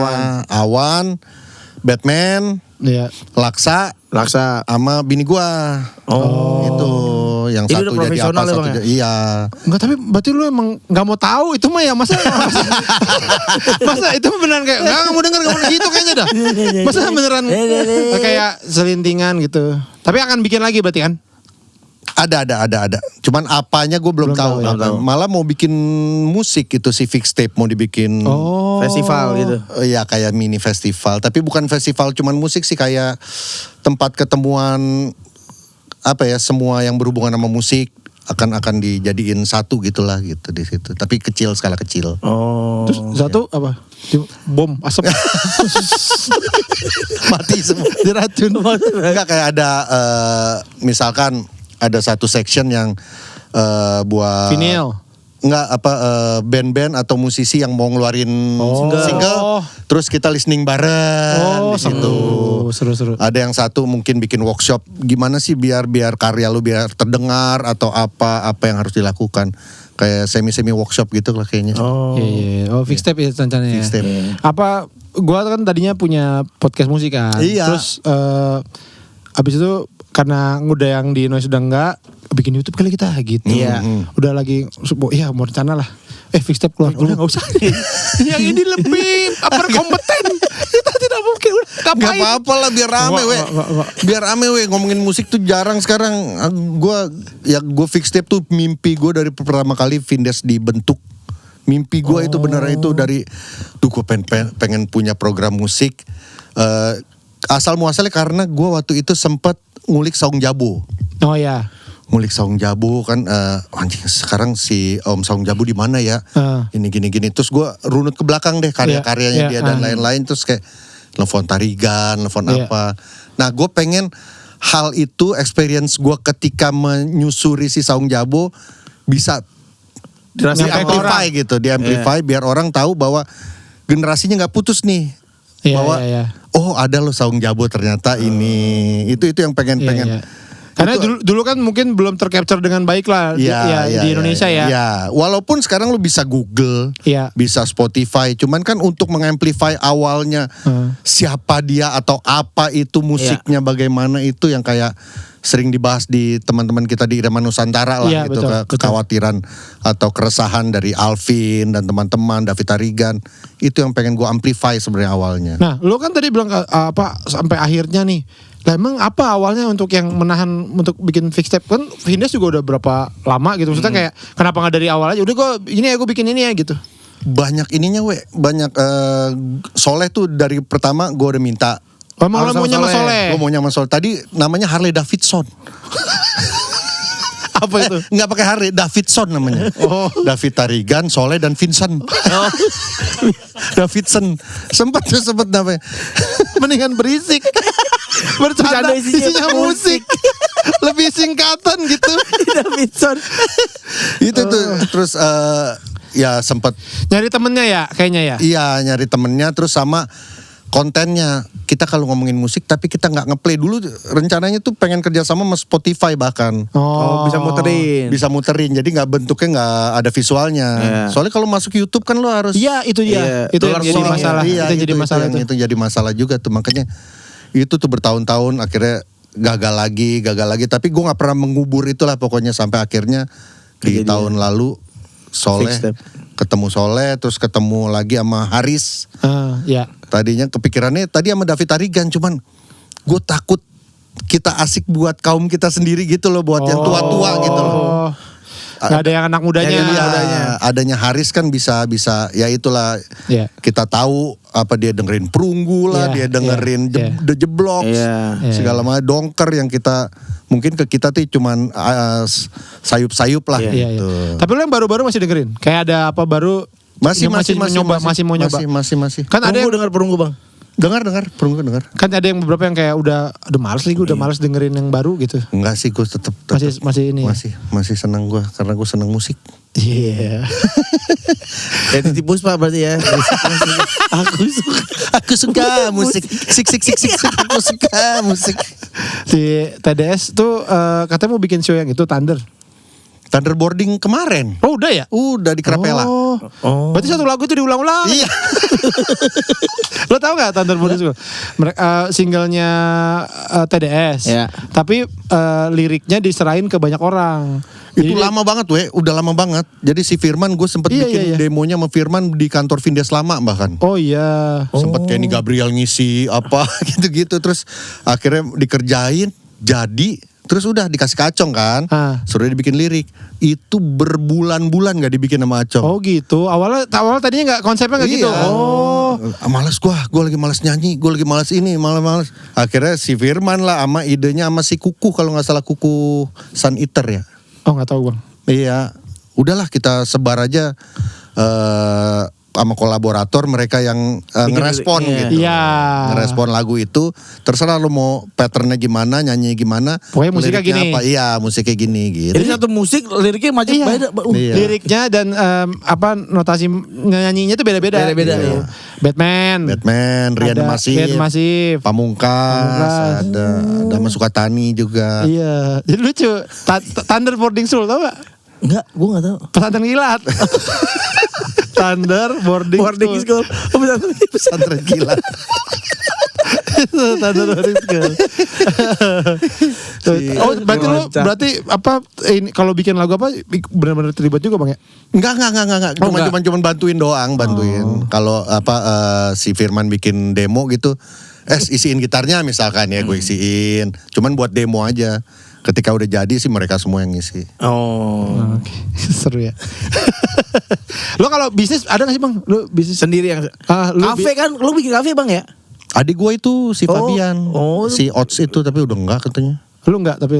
Awan, Batman, Iya. Laksa sama bini gua. Oh. Itu yang Ini satu udah jadi profesional apa ya, satu Bang, ya? iya. Enggak, tapi berarti lu emang gak mau tahu itu mah ya masa itu beneran kayak gak mau denger gitu kayaknya dah. Masa beneran kayak selintingan gitu. Tapi akan bikin lagi berarti kan? Ada. Cuman apanya gue belum tahu. Malah mau bikin musik itu si Fix Tape mau dibikin Festival gitu. Iya kayak mini festival. Tapi bukan festival cuman musik sih, kayak tempat ketemuan apa ya, semua yang berhubungan sama musik akan dijadiin satu gitulah gitu di situ. Tapi kecil, skala kecil. Oh. Terus satu apa? Bom asap Mati semua. diracun. Enggak, kayak ada misalkan ada satu section yang buat Vinyl. Enggak band-band atau musisi yang mau ngeluarin single, terus kita listening bareng di situ. Seru. Ada yang satu mungkin bikin workshop gimana sih biar karya lu biar terdengar atau apa yang harus dilakukan. Kayak semi workshop gitu lah kayaknya. Iya. Oh, Fix Tape ya rencananya. Fix Tape. Apa gua kan tadinya punya podcast musik kan. Iya. Terus abis itu karena udah yang di Noise udah enggak, bikin YouTube kali kita gitu. Iya. Udah lagi ya mau rencana lah. Fix Tape keluar. Udah enggak usah. Yang ini lebih kompeten. Kita tidak mungkin. Gak apa-apa lah biar rame Biar rame ngomongin musik tuh jarang sekarang. Gue Fix Tape tuh mimpi gue dari pertama kali Vindes dibentuk. Mimpi gue itu beneran itu dari, gue pengen punya program musik. Asal muasalnya karena gue waktu itu sempet ngulik Saung Jabu. Oh ya. Ngulik Saung Jabu kan, anjing sekarang si Om Saung Jabu di mana ya? Ini gini. Terus gue runut ke belakang deh karya-karyanya dia dan lain-lain. Terus kayak nelfon Tarigan, nelfon apa. Nah gue pengen hal itu, experience gue ketika menyusuri si Saung Jabu bisa di-amplify gitu. Di-amplify biar orang tahu bahwa generasinya gak putus nih. Bahwa oh ada loh Saung Jabu ternyata ini. Itu yang pengen. Karena dulu kan mungkin belum tercapture dengan baik lah di Indonesia ya. Ya, walaupun sekarang lu bisa Google, bisa Spotify, cuman kan untuk mengamplify awalnya siapa dia atau apa itu musiknya bagaimana itu yang kayak sering dibahas di teman-teman kita di Irama Nusantara lah gitu, kekhawatiran atau keresahan dari Alvin dan teman-teman David Tarigan, itu yang pengen gue amplify sebenarnya awalnya. Nah, lu kan tadi bilang sampai akhirnya nih. Lah emang apa awalnya untuk yang menahan untuk bikin fixtape? Kan Vindes juga udah berapa lama gitu. Maksudnya kayak kenapa gak dari awal aja? Udah gue bikin ini ya gitu. Banyak ininya banyak Soleh tuh dari pertama gue udah minta. Oh emang lo maunya sama Soleh? Gue maunya sama Soleh. Tadi namanya Harley Davidson. Apa itu? Nggak pakai Harley, Davidson namanya. David Tarigan, Soleh dan Vincent. Davidson. Sempat namanya. Mendingan berisik. Bercanda isinya musik. Lebih singkatan gitu. Davidson. Itu tuh terus ya sempat nyari temennya ya kayaknya ya. Iya, nyari temennya terus sama kontennya. Kita kalau ngomongin musik tapi kita nggak ngeplay dulu, rencananya tuh pengen kerjasama sama Spotify bahkan. Bisa muterin jadi nggak bentuknya nggak ada visualnya. Soalnya kalau masuk YouTube kan lo harus. Iya itu dia. Itu yang jadi masalah. Itu jadi masalah juga tuh, makanya itu tuh bertahun-tahun akhirnya gagal lagi. Tapi gue nggak pernah mengubur itulah pokoknya sampai akhirnya di tahun lalu ketemu Soleh, terus ketemu lagi sama Haris. Tadinya kepikirannya tadi sama David Tarigan, cuman gue takut kita asik buat kaum kita sendiri gitu loh, buat yang tua-tua gitu loh. Gak ada yang anak mudanya. Adanya Haris kan bisa ya itulah. Kita tahu apa dia dengerin Perunggu lah, dia dengerin The Jebloks, segala macam dongker yang kita mungkin ke kita tuh cuman sayup-sayup lah gitu. Tapi lo yang baru-baru masih dengerin? Kayak ada apa baru? Masih mau nyoba. Masih. Kan ada yang dengar Perunggu bang. Dengar, Perunggu dengar. Kan ada yang beberapa yang kayak udah males nih, gue udah males dengerin yang baru gitu. Enggak sih, gue tetap masih ini. Masih senang gue karena gue senang musik. Iya. Ya Titi Puspa berarti ya. Aku suka musik. Sik. Aku suka musik. Si TDS tuh katanya mau bikin show yang itu Thunderboarding kemarin. Oh udah ya? Udah di Krapela. Berarti satu lagu itu diulang-ulang. Iya. Lo tau gak Thunderboarding? Singlenya TDS. Tapi liriknya diserahin ke banyak orang. Itu lama banget udah lama banget. Jadi si Firman gue sempet bikin demonya sama Firman di kantor Vindes lama bahkan. Oh iya. Sempet Kenny Gabriel ngisi apa gitu-gitu. Terus akhirnya dikerjain jadi. Terus udah dikasih ke Acong kan, suruh dibikin lirik. Itu berbulan-bulan gak dibikin sama Acong. Oh gitu, awal tadinya konsepnya gak gitu. Males gue lagi males nyanyi, gue lagi males ini, males. Akhirnya si Firman lah sama idenya sama si Kuku, kalau gak salah Kuku Sun Eater ya. Oh gak tahu bang. Iya, udahlah kita sebar aja sama kolaborator mereka yang ngerespon gitu. Ngerespon lagu itu, terserah lu mau patternnya gimana, nyanyi gimana. Pokoknya musiknya gini. Apa? Iya, musiknya gini gitu. Jadi satu musik liriknya macam beda. Liriknya dan notasi nyanyinya tuh beda-beda. Gitu. Batman, Rian Masif, Pamungkas, ada sama Sukatani juga. Iya, jadi lucu. Thunderboarding Soul tau gak? Enggak, gue gak tahu. Pesantren kilat. Boarding school. Pesantren kilat. Thunderboarding school. berarti apa ini kalau bikin lagu apa benar-benar terlibat juga bang ya? Enggak. Cuma bantuin doang. Kalau si Firman bikin demo gitu, isiin gitarnya misalkan ya gue isiin. Cuman buat demo aja. Ketika udah jadi sih mereka semua yang ngisi. Okay. Seru ya. Lo kalau bisnis ada gak sih bang? Lo bisnis Sendiri yang kafe kan, lu bikin kafe bang ya? Adik gue itu si Fabian, si Ots itu tapi udah enggak katanya. Lo enggak tapi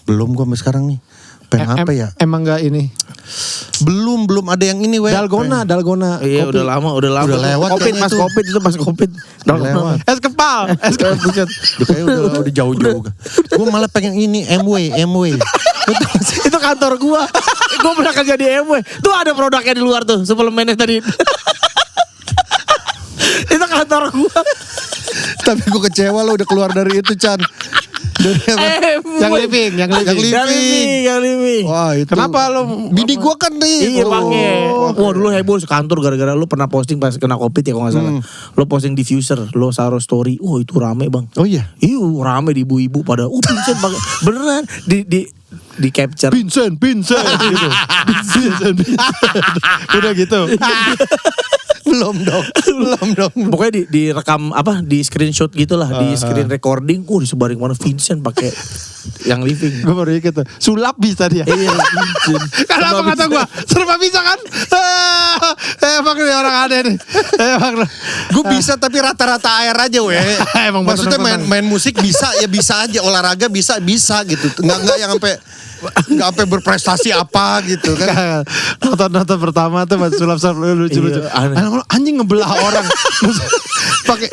Belum gue sampai sekarang nih. Pen apa ya? Emang enggak ini. Belum ada yang ini weh. Dalgona. Iya Kopi. udah lama. Udah lewat Covid, kayaknya pas itu. Covid itu pas Covid. Lewat. Es kepal. Dia kayak udah jauh-jauh. Gue malah pengen ini MW. Itu kantor gua. Gua pernah kerja di MW. Tuh ada produknya di luar tuh, suplemennya tadi. Itu kantor gua. Tapi gue kecewa lo udah keluar dari itu Chan. Dari apa? Yang living. Yang living. Wah itu. Kenapa lo? Bini gue kan nih. Iya pakai. Wah dulu heboh sekantor gara-gara lu pernah posting pas kena Covid ya kalau nggak salah. Lu posting diffuser, lu taruh story. Wah itu rame bang. Oh iya. Iya rame di ibu-ibu pada. Vincent pakai beneran di capture. Vincent gitu. Vincent. Udah gitu. Belum dong. Pokoknya direkam di screenshot gitulah, di screen recording. Disebarin mana Vincent pakai yang living. Gue baru inget tuh. Sulap bisa dia. Iya Vincent. Karena apa kata gue? Serba bisa kan? Emang nih orang ada nih. Gue bisa tapi rata-rata air aja weh. Emang Maksudnya bener-bener. main musik bisa aja, olahraga bisa gitu. Enggak yang sampai berprestasi apa gitu kan. Nonton pertama tuh pas sulap-sulap lucu. Iya, aneh. Anjing ngebelah orang. Pakai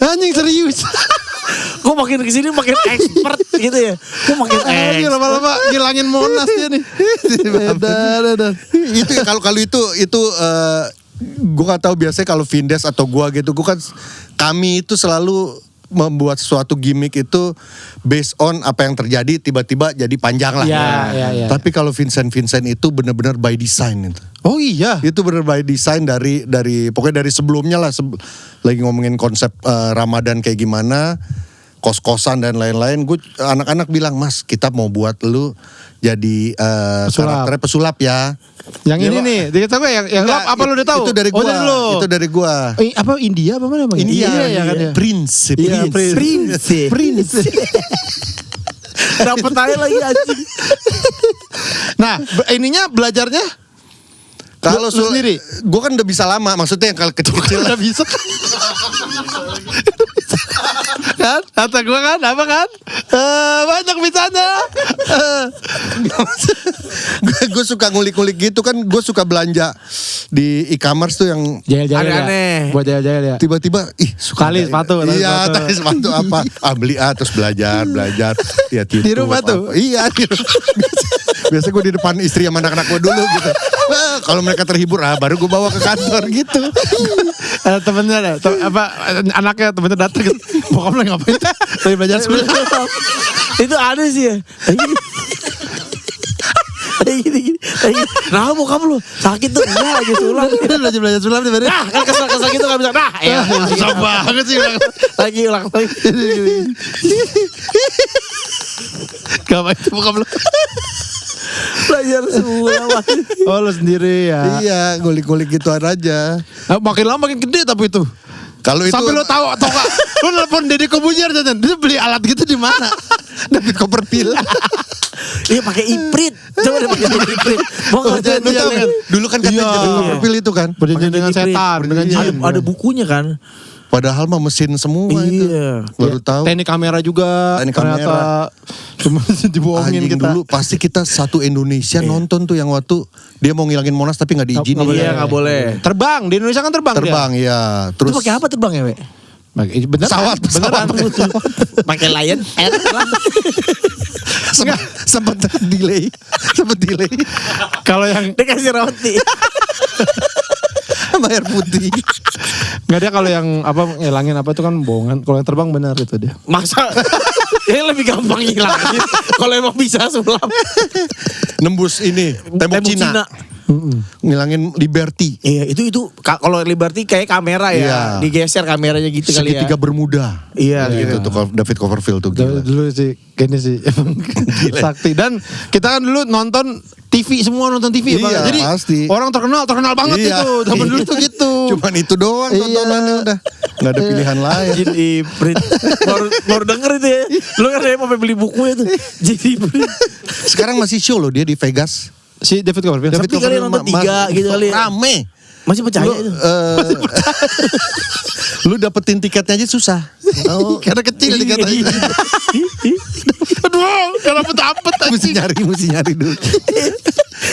anjing serius. Gue makin kesini makin expert gitu ya. Gue makin Anjing lama-lama ngilangin Monas dia nih. Dan. Itu kalau itu gue gak tahu biasanya kalau Vindes atau gue gitu, kami itu selalu membuat suatu gimmick itu based on apa yang terjadi, tiba-tiba jadi panjang lah. Ya. Tapi kalau Vincent itu benar-benar by design itu. Oh iya. Itu benar by design dari pokoknya dari sebelumnya lah, lagi ngomongin konsep Ramadan kayak gimana, kos-kosan dan lain-lain. Anak-anak bilang, "Mas, kita mau buat lu jadi karakternya pesulap ya." Yang ini nih, dikata gue yang lap apa lu udah tahu? Itu dari gua. Itu dari gua. Apa India apa mana bang? India ya kan ya. Prinsip. Iya, Prinsip. dapet aja lagi anjing. Nah, ininya belajarnya Kalau lu sendiri? Gue kan udah bisa lama, maksudnya yang kalau kecil-kecil udah bisa. Kan? Kata gue kan, apa kan? Banyak bisanya. Gue suka ngulik-ngulik gitu kan, gue suka belanja di e-commerce tuh yang Jahil-jahil ya. Aneh. Buat jahil-jahil ya. tiba-tiba suka Tali sepatu, iya tali sepatu apa beli terus belajar ya Di rumah tuh? Iya di rumah. Biasa gue di depan istri sama anak-anak gue dulu gitu. Nah, kalau mereka terhibur baru gue bawa ke kantor gitu. Temennya anaknya temennya datang gitu. Bokap lu ngapain? Lagi belajar sulap. Itu aneh sih ya. Gini. Nah bokap lu sakit tuh. Enggak lagi sulap. Belajar sulap nih baru. Nah kan kesel gitu gak bisa. Nah ya. Susah banget sih. Lagi ulang lagi. Ngapain tuh bokap lu? Belajar sulap. Oh lu sendiri ya. Iya ngulik-ngulik gituan aja. Makin lama makin gede tapi itu. Kalau itu Sampai lo tahu atau enggak? Lo nelpon Deddy Kobuzier dan dia beli alat gitu di mana? David Copperfield. Iya pakai iprit. Coba deh pakai iprit. Mau ngerjain Lu tahu kan? Dulu kan katanya Iya. David Copperfield itu kan. Berjanjian dengan setan, dengan jin. Ada bukunya kan. Padahal mah mesin semua itu. Iya. Baru tahu. Teknik kamera juga. Teknik ternyata cuma dibohongin Anjing kita. dulu pasti kita satu Indonesia nonton tuh yang waktu dia mau ngilangin Monas tapi nggak diizinin. Iya nggak boleh. Terbang di Indonesia kan terbang. Terbang ya. Itu Terus pakai apa terbang ya, We? Beneran. pesawat. Pakai Lion Air. sempat delay. Kalau yang Dikasih roti. Sama air putih. nggak dia kalau yang apa ngilangin apa itu kan bohongan. Kalau yang terbang benar itu dia. Masa ini lebih gampang ngilangin. Kalau emang bisa sulap. Nembus ini tembok Cina. Ngilangin Liberty. Iya itu kalau Liberty kayak kamera ya, Iya. digeser kameranya gitu kali ya. Segitiga Bermuda. Iya Gitu tuh David Copperfield tuh gila. Dulu sih gini sih emang sakti. Dan kita kan dulu nonton TV semua nonton TV ya, Bang. Iya, Jadi pasti. orang terkenal banget Iya. itu. Zaman dulu tuh gitu. Cuman itu doang tontonannya udah. Nggak ada pilihan lain. Jin Iprit. baru denger itu ya. Lu kan sampai beli buku itu. Jin Iprit. Sekarang masih show loh dia di Vegas. Si David Copperfield. Sepi kali nonton 3 gitu kali. Rame. Masih percaya Lu, itu. lu dapetin tiketnya aja susah. Oh, Karena kecil tiketnya. Aduh, gak dapet. mesti nyari dulu.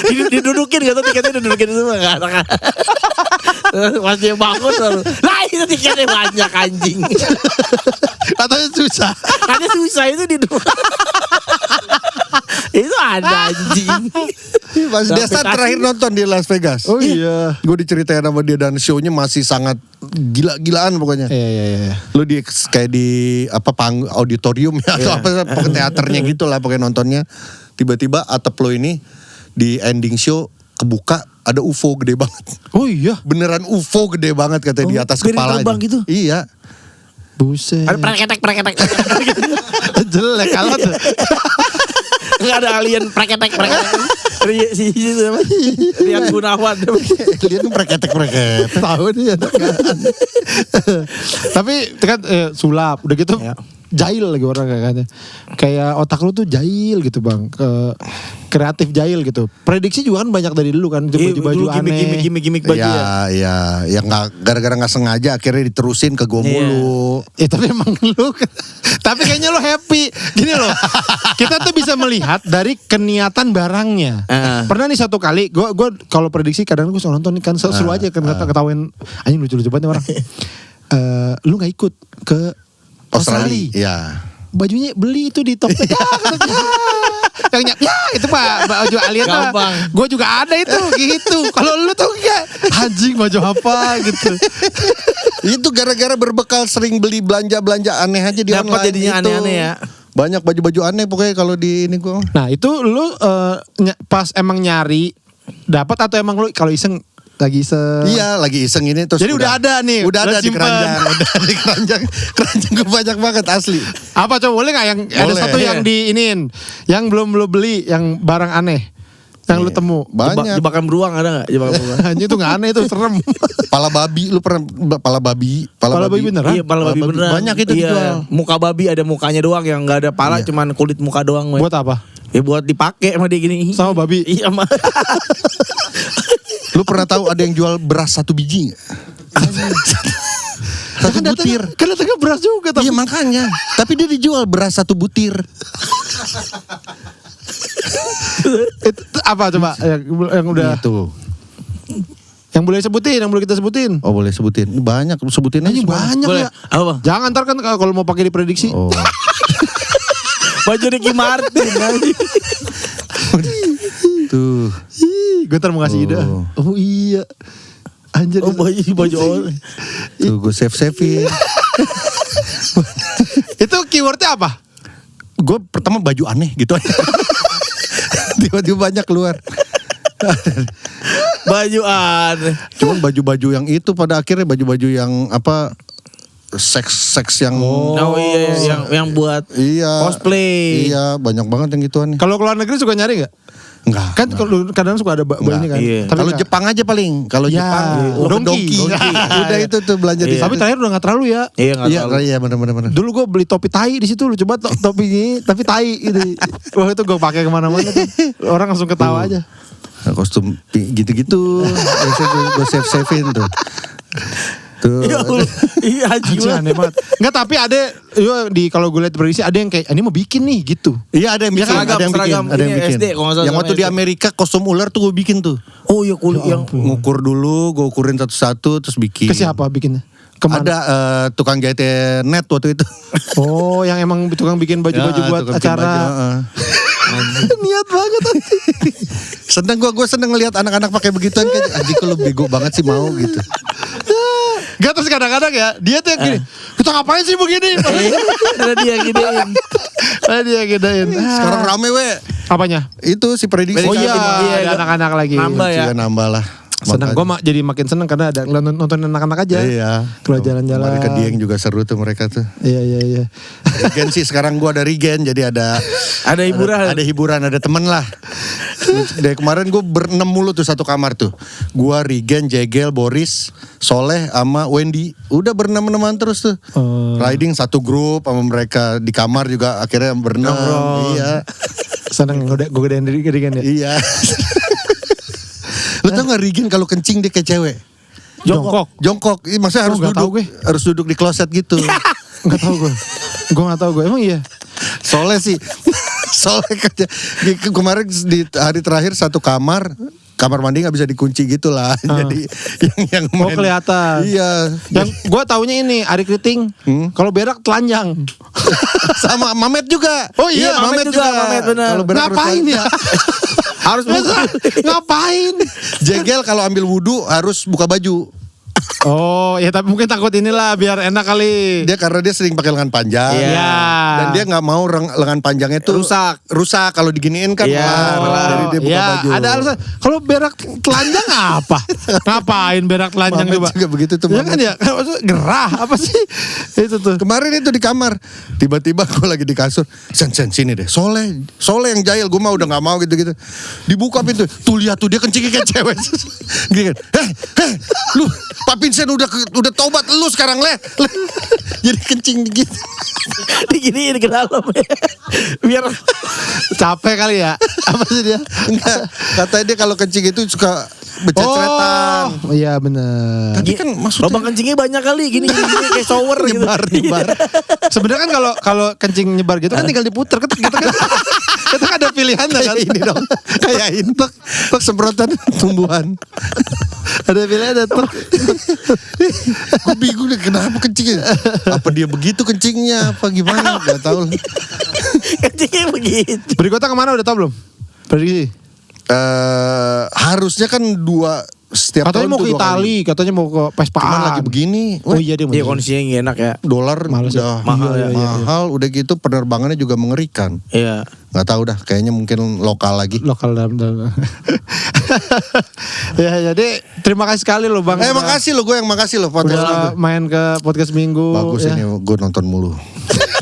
Didudukin gitu tiketnya didudukin semua kan. Pas dia bangun lalu, lah itu tiketnya banyak anjing. Katanya susah. Karena susah itu diduduk. Itu ada anjing. Desa terakhir nonton di Las Vegas. Oh iya. Gue diceritain sama dia dan show-nya masih sangat gila-gilaan pokoknya. Iya. Lu di kayak di apa auditorium ya atau apa pokoknya teaternya gitu lah pokoknya nontonnya. Tiba-tiba atap lo ini di ending show kebuka ada UFO gede banget. Oh iya. Beneran UFO gede banget katanya di atas piring kepalanya. terbang gitu? Iya. Buset. Ada preketek. Jelek alat tuh. Enggak ada alien preketek. Si itu apa? Rian Gunawan. Dia tuh preketek. Tahu dia. Tapi kan sulap udah gitu. Ya. Jahil lagi orang kayaknya. Kayak otak lu tuh jahil gitu bang. Kreatif jahil gitu. Prediksi juga kan banyak dari dulu kan. Baju-baju aneh. Gimik baju ya. Iya. Ya nggak gara-gara nggak sengaja akhirnya diterusin ke gue mulu. Ya tapi emang lu. Tapi kayaknya lu happy. Gini loh. Kita tuh bisa melihat dari keniatan barangnya. Pernah nih satu kali. Gue kalau prediksi kadang gue suka nonton nih kan seru aja kan ketawain. Anjing lucu-lucu banget nih orang. Lu gak ikut ke Australia. Iya. Bajunya beli itu di Tokped. Yang ya itu Pak baju alien tuh. Gue juga ada itu gitu. Kalau lu tuh enggak anjing baju apa gitu. Itu gara-gara berbekal sering beli belanja aneh aja di Dapat online jadinya itu. aneh-aneh ya. Banyak baju-baju aneh pokoknya kalau di ini gua. Nah itu lu pas emang nyari dapat atau emang lu kalau iseng lagi iseng? Iya, lagi iseng ini terus. Jadi udah ada nih, Udah udah ada di simpen. keranjang, udah di keranjang. Keranjang gue banyak banget asli. Apa coba boleh nggak yang ada Boleh. satu yang diinin, yang belum lu beli, yang barang aneh, yang lu temu? Banyak. Jebakan beruang ada enggak? Jebakan beruang. Hanya itu nggak aneh itu serem. Pala babi, lu pernah pala babi? Pala babi beneran? Iya, pala babi beneran. Banyak itu Iya. dijual. Muka babi ada mukanya doang yang enggak ada pala, cuman kulit muka doang. Buat apa? Ya buat dipakai sama dia gini. Sama babi. Iya, mah. Lu pernah tahu ada yang jual beras 1 biji nggak? Satu butir. Kan datangnya beras juga tapi. Iya makanya. Tapi dia dijual beras 1 butir. Itu apa coba yang udah Itu. yang boleh sebutin, yang boleh kita sebutin? Oh boleh sebutin. Banyak sebutin aja. Anjing semua. banyak Boleh. ya. Apa? Jangan ntar kan kalau mau pakai diprediksi. Oh. Baju Ricky Martin. Tuh. Gue ntar mau ngasih ide. Oh iya. Anjir. Oh, baju orang. Tuh gue save-savein. Itu keywordnya apa? Gue pertama baju aneh gitu aja. Tiba-tiba banyak keluar. Baju aneh. Cuman baju-baju yang itu pada akhirnya baju-baju yang apa seks yang Oh iya, yang buat iya cosplay. Iya, banyak banget yang gituan. Kalau keluar negeri suka nyari nggak? Enggak. Kan kalau kadang suka ada ini kan. Iya. Tapi Kalau nggak. Jepang aja paling. Kalau Ya, Jepang Donki. Udah itu tuh belanja di Tapi situ. terakhir udah nggak terlalu ya. Iya, enggak Iya, tahu. iya benar. Dulu gue beli topi tai di situ, lu coba topi ini tapi tai gitu. Wah itu gue pakai kemana-mana tuh. Orang langsung ketawa aja. Nah, kostum gitu-gitu. Gue save-savein tuh. Tuh. Ya Allah. Iya Anjing jiwa. aneh banget. Enggak tapi ada di kalau gue lihat prediksi ada yang kayak ini mau bikin nih gitu. Iya ada yang bikin, seragam, ada yang bikin, seragam. ada yang Ini bikin. SD, kalau nggak salah Yang waktu seragam di SD. Amerika kostum ular tuh gue bikin tuh. Oh iya kulit yang Ngukur dulu, gue ukurin satu-satu terus bikin. Ke siapa bikinnya? Kemana? Ada tukang jahit net waktu itu. Oh yang emang tukang bikin baju-baju Ya, buat tukang bikin acara. baju, heeh. Niat banget. Seneng gue seneng ngelihat anak-anak pakai begituan kan. Anjing kok lu bego banget sih mau gitu. Gak terus kadang-kadang ya dia tuh yang gini. Kita ngapain sih begini? ada dia gidein. Ada dia gedein. Sekarang rame we. Apanya? Itu si prediksi. Oh iya, Iya, ada anak-anak lagi. Nambah ya. Iya, nambah lah. Seneng, gue jadi makin seneng karena ada nonton anak-anak aja. Iya. Keluar jalan-jalan. Kemarin ke Dieng juga seru tuh mereka tuh. Iya. Regen sih sekarang gue ada Regen jadi ada hiburan. Ada hiburan, ada temen lah. Dari kemarin gue berenam mulu tuh satu kamar tuh. Gue Regen, Jegel, Boris, Soleh sama Wendy. Udah berenam-enaman terus tuh. Riding satu grup sama mereka di kamar juga akhirnya berenam. Iya. Seneng gue gedein diri kan ya. Iya. Lu tau gak Regen kalau kencing dia kayak cewek? Jongkok. Maksudnya harus nggak tahu duduk. Harus duduk di kloset gitu. Nggak tahu gue. Gue nggak tahu gue. Emang iya. Soalnya sih. Soalnya kemarin di hari terakhir satu kamar mandi nggak bisa dikunci gitu lah. Jadi yang Oh kelihatan. Iya. Yang gue taunya ini Ari Kriting. Kalau berak telanjang. Sama Mamet juga. Oh iya, Mamet juga. Mamet benar. Kalau berak Ngapain ya? Harus buka. Ngapain? Jegel kalau ambil wudhu harus buka baju. Oh ya tapi mungkin takut inilah biar enak kali. Dia karena dia sering pakai lengan panjang. Iya. Dan dia nggak mau lengan panjangnya itu rusak kalau diginiin kan jadi dia buka baju. Ada alasan. Kalau berak telanjang apa? Ngapain berak telanjang Mamet coba? juga begitu tuh. Ya kan ya, maksudnya gerah apa sih? Itu tuh. Kemarin itu di kamar, tiba-tiba gue lagi di kasur, sen sini deh, Soleh yang jahil, gue mah udah nggak mau gitu. Dibuka pintu, tuh lihat tuh dia kencingnya kayak cewek. Gini kan, lu Pak Vincent udah tobat lu sekarang le. Jadi kencing gitu. Diginiin ke dalam ya. Biar Capek kali ya. Apa sih dia? Enggak, katanya dia kalau kencing itu suka becet-cetan. Oh, iya benar. Tapi kan maksudnya lubang kencingnya banyak kali gini kayak shower gitu. nyebar. Sebenarnya kan kalau kencing nyebar gitu kan tinggal diputer kita kan. Kita kan ada pilihan kan ini dong. Kayak ini tek semprotan tumbuhan. Ada pilihan ada tuh. Gue bingung deh kenapa kencingnya. Apa dia begitu kencingnya apa gimana? Gak tahu lah. Kencingnya begitu. Berikutnya kemana udah tau belum? Prediksi. Harusnya kan setiap Katanya tahun mau tuh ke 2 kali. Itali, katanya mau ke Pespaan. Cuman lagi begini. Oh iya dia mau. Iya kondisinya nggak enak ya. Dolar Males ya. udah Mahal ya. mahal, udah gitu penerbangannya juga mengerikan. Iya. Nggak tahu dah, kayaknya mungkin lokal lagi. Lokal dalam. Ya jadi terima kasih sekali loh Bang. Makasih lo, gue yang makasih lo podcast Udah lo. main ke podcast minggu. Bagus ya. ini, gue nonton mulu.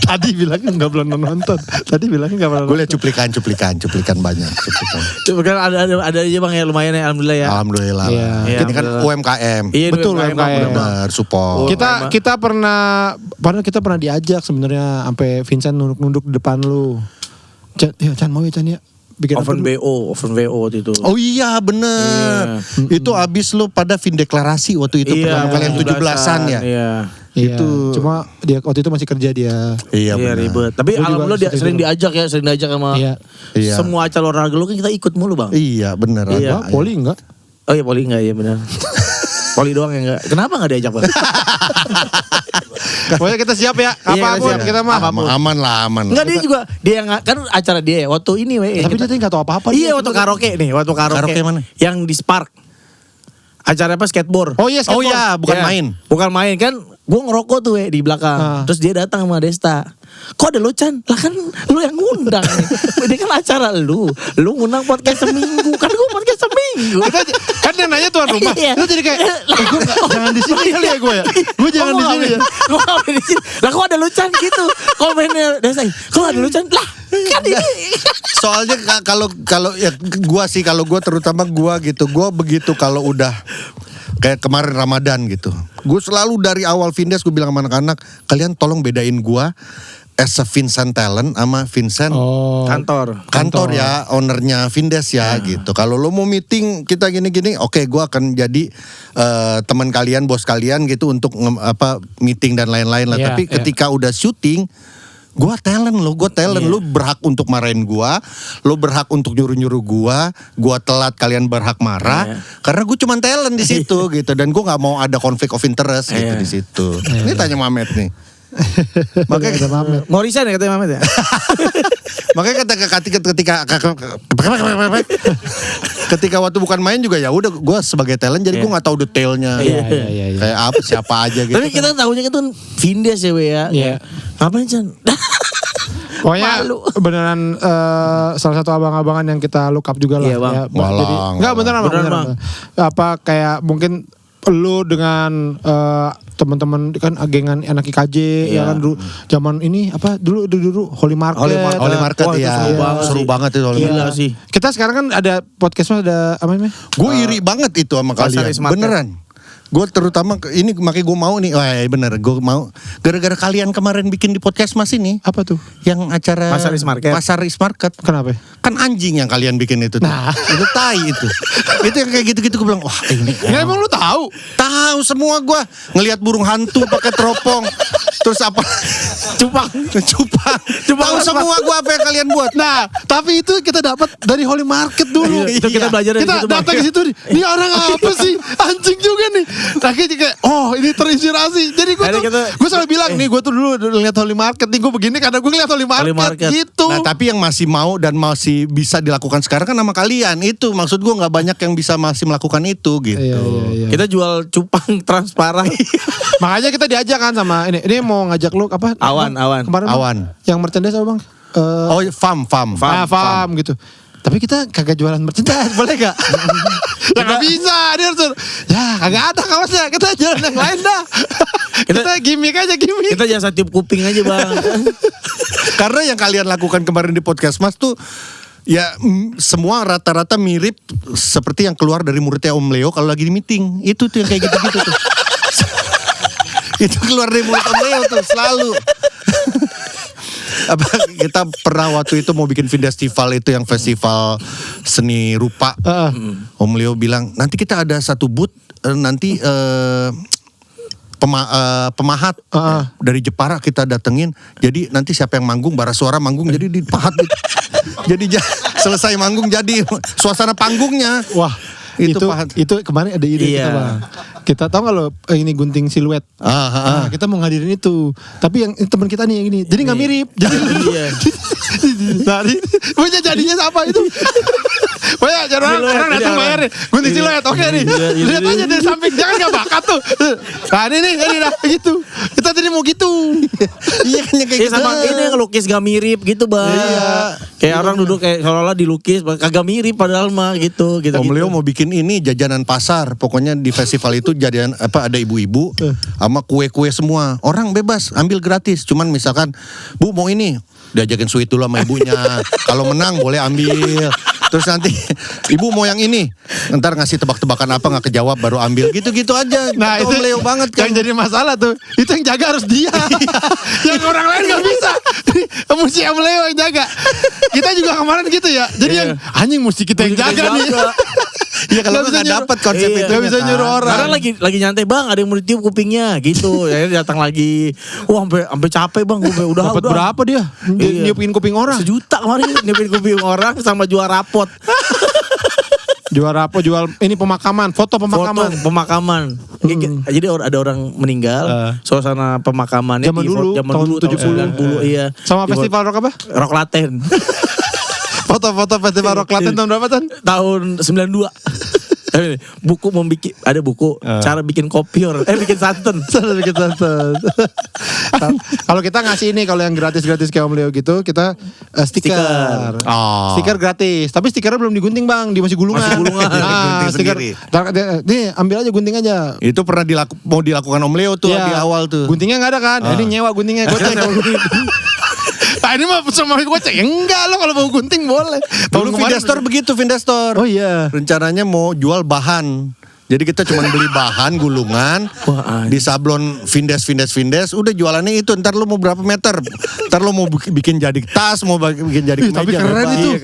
Tadi bilangnya nggak belum nonton. Tadi bilangnya nggak belum. Gue liat cuplikan banyak. Coba kan ada aja Bang ya lumayan ya alhamdulillah ya. Alhamdulillah. Iya. Ini kan Alhamdulillah. UMKM. Iya, Betul, UMKM. UMKM. Benar, support. Kita pernah diajak sebenarnya sampai Vincent nunduk di depan lu. Chan mau ya Chan ya. Bikin Oven BO waktu itu. Oh iya bener. Itu abis lo pada fin deklarasi waktu itu pertama kali yang 17-an ya. Iya. Itu cuma dia waktu itu masih kerja dia. Iya bener. Ribet. Tapi Gua juga alhamdulillah dia sering diajak sama Iya. semua acara olahraga lu kan kita ikut mulu Bang. Iya bener. Iya. Apa? Poli enggak? Oh iya Poli enggak ya benar. Poli doang ya enggak. Kenapa enggak diajak Bang? Pokoknya kita siap ya. Apapun siap. kita mah. Aman lah. Enggak dia juga dia yang kan acara dia ya waktu ini Tapi dia tadi nggak tahu apa-apa. Iya waktu karaoke nih, Karaoke mana? Yang di Spark. Acara apa skateboard. Oh iya skateboard. Oh iya, bukan Ya, main. Bukan main kan. Gue ngerokok tuh di belakang. Terus dia datang sama Desta. Kok ada lu Chan? Lah kan lu yang ngundang. Ini kan acara lu. Lu ngundang podcast seminggu. Kan gue podcast seminggu. Kita kan yang nanya tuan rumah. Iya. Lu jadi kayak gue jangan di sini kali ya gue ya. Gue jangan di sini ya. Gue gak di sini. Lah kok ada lu Chan gitu. Komennya Desta. Kok ada lu Chan? Lah kan ini. Soalnya kalau ya kalau gua terutama gua gitu, gua begitu kalau udah kayak kemarin Ramadan gitu. Gue selalu dari awal Vindes gue bilang sama anak-anak, kalian tolong bedain gua as a Vincent Talent sama Vincent kantor ya, ownernya Vindes ya gitu. Kalau lo mau meeting kita gini-gini, oke, gue akan jadi teman kalian, bos kalian gitu untuk meeting dan lain-lain lah. Iya, Tapi ketika udah syuting, gue talent, lu berhak untuk marahin gue, lu berhak untuk nyuruh-nyuruh gue telat kalian berhak marah, karena gue cuma talent di situ gitu, dan gue nggak mau ada konflik of interest gitu di situ. Ini tanya Mamet nih. Makanya Mau resign ya katanya Mamet ya? Makanya ketika waktu bukan main juga ya udah gue sebagai talent jadi gue nggak tahu detailnya. Iya. Kayak apa siapa aja gitu. Tapi kita tahunya itu Vindes ya we ya. Iya. Ngapain Chan? Pokoknya beneran salah satu abang-abangan yang kita look up juga lah. Iya, Bang. Ya, Walang. jadi enggak beneran Bang. Apa kayak mungkin lu dengan teman-teman kan agengan anak IKJ ya kan dulu zaman ini apa dulu Holy Market. Holy Market Wah, itu ya. Seru banget itu Holy Gila Market. sih. Kita sekarang kan ada podcastnya ada apa namanya? Gue iri banget itu sama kalian. Market. Beneran. Gue terutama ini makanya gue mau nih. Wah bener, gue mau gara-gara kalian kemarin bikin di podcast Mas ini. Apa tuh? Yang acara Pasar Is Market. Pasar Is Market. Kenapa? Kan anjing yang kalian bikin itu. Nah. Itu tai itu. Itu yang kayak gitu-gitu gue bilang, wah ini. Ya emang lu tahu? Tahu semua gue ngelihat burung hantu pakai teropong. Terus apa? Cupang. Tahu semua gue apa yang kalian buat. Nah, tapi itu kita dapat dari Holy Market dulu. Itu kita belajar dari Kita situ, Bang. datang ke situ nih. Ini orang apa sih? Anjing juga nih. Akhirnya kayak, oh ini terinspirasi. Jadi gue Akhirnya tuh, kita- gue selalu bilang nih, gue tuh dulu lihat Holy Market nih, gue begini karena gue lihat Holy Market, Market. gitu. Nah tapi yang masih mau dan masih bisa dilakukan sekarang kan sama kalian. Itu maksud gue gak banyak yang bisa masih melakukan itu gitu. Iya. Kita jual cupang transparan. Makanya kita diajak kan sama ini mau ngajak lu apa? Awan. Kemarin Bang? Awan. Yang merchandise apa Bang? Oh farm. Farm gitu. Tapi kita kagak jualan merchandise, boleh gak? Ya gak bisa, dia harus ya kagak ada kaosnya, kita jualan yang lain dah. Kita gimmick aja. Kita jasa tiup kuping aja bang. Karena yang kalian lakukan kemarin di podcast Mas tuh ya semua rata-rata mirip seperti yang keluar dari muridnya Om Leo kalau lagi di meeting. Itu tuh yang kayak gitu-gitu tuh. Itu keluar dari mulut Om Leo tuh selalu. Apa kita pernah waktu itu mau bikin Festival itu yang festival seni rupa. Om Leo bilang nanti kita ada satu booth nanti pemahat dari Jepara kita datengin. Jadi nanti siapa yang manggung, bara suara manggung jadi dipahat gitu. Jadi selesai manggung jadi suasana panggungnya. Wah, itu kemarin ada ide kita Bang. Kita tahu kalau ini gunting siluet. Nah, kita mau ngadirin itu. Tapi yang teman kita nih yang ini. Jadi nggak mirip. Jadi punya jadinya apa itu? Pokoknya orang datang bayarin gunting siluet. Oke nih. Lihat aja dari samping, jangan nggak bakat tuh. Nah ini dah gitu. Kita tadi mau gitu. Iya kan kayak gitu. Sama ini ngelukis gak mirip gitu bang. Iya. Kayak orang duduk kayak seolah-olah dilukis, kagak mirip padahal mah gitu. Om Leo mau bikin ini jajanan pasar. Pokoknya di festival itu jadian apa ada ibu-ibu sama kue-kue semua. Orang bebas ambil gratis. Cuman misalkan, Bu mau ini, diajakin sweet dulu sama ibunya. Kalau menang boleh ambil. Terus nanti ibu mau yang ini, ntar ngasih tebak-tebakan apa nggak kejawab baru ambil gitu-gitu aja. Nah itu Om Leo banget kan. yang jadi masalah tuh. Itu yang jaga harus dia. Yang orang lain gak bisa. Mesti Om Leo yang jaga. Kita juga kemarin gitu ya. Jadi yang anjing mesti kita yang jaga nih. Iya kalau nggak dapet konsep itu. Gak bisa nyuruh orang. Karena lagi nyantai bang, ada yang mau ditiup kupingnya gitu. Ya datang lagi. Wah sampai capek bang. Udah Dapat berapa dia? Niupin kuping orang. 1 juta kemarin niupin kuping orang sama jual rapot. Jual apa? Jual ini pemakaman, foto pemakaman. Foto pemakaman. Jadi ada orang meninggal, suasana pemakamannya Zaman dulu, tahun 70 iya. Sama festival rock apa? Rock Laten. Foto-foto festival rock Klaten tahun berapa Tahun 92. Buku ada buku cara bikin kopior, bikin santan. Bikin santan. Kalau kita ngasih ini, kalau yang gratis-gratis kayak Om Leo gitu, kita stiker. Stiker gratis. Tapi stikernya belum digunting bang, di masih gulungan. Gunting stiker. sendiri. Nih ambil aja gunting aja. Itu pernah mau dilakukan Om Leo tuh di awal tuh. Guntingnya nggak ada kan? Ini nyewa guntingnya. Gocek. Nah ini mah sama gocek. Enggak lo kalau mau gunting boleh. Dulu Vindastor begitu Vindastor. Oh iya. Rencananya mau jual bahan. Jadi kita cuma beli bahan gulungan, di sablon Vindes, udah jualannya itu. Ntar lu mau berapa meter? Ntar lu mau bikin jadi tas, mau bikin jadi kemeja. Tapi keren itu. Iya,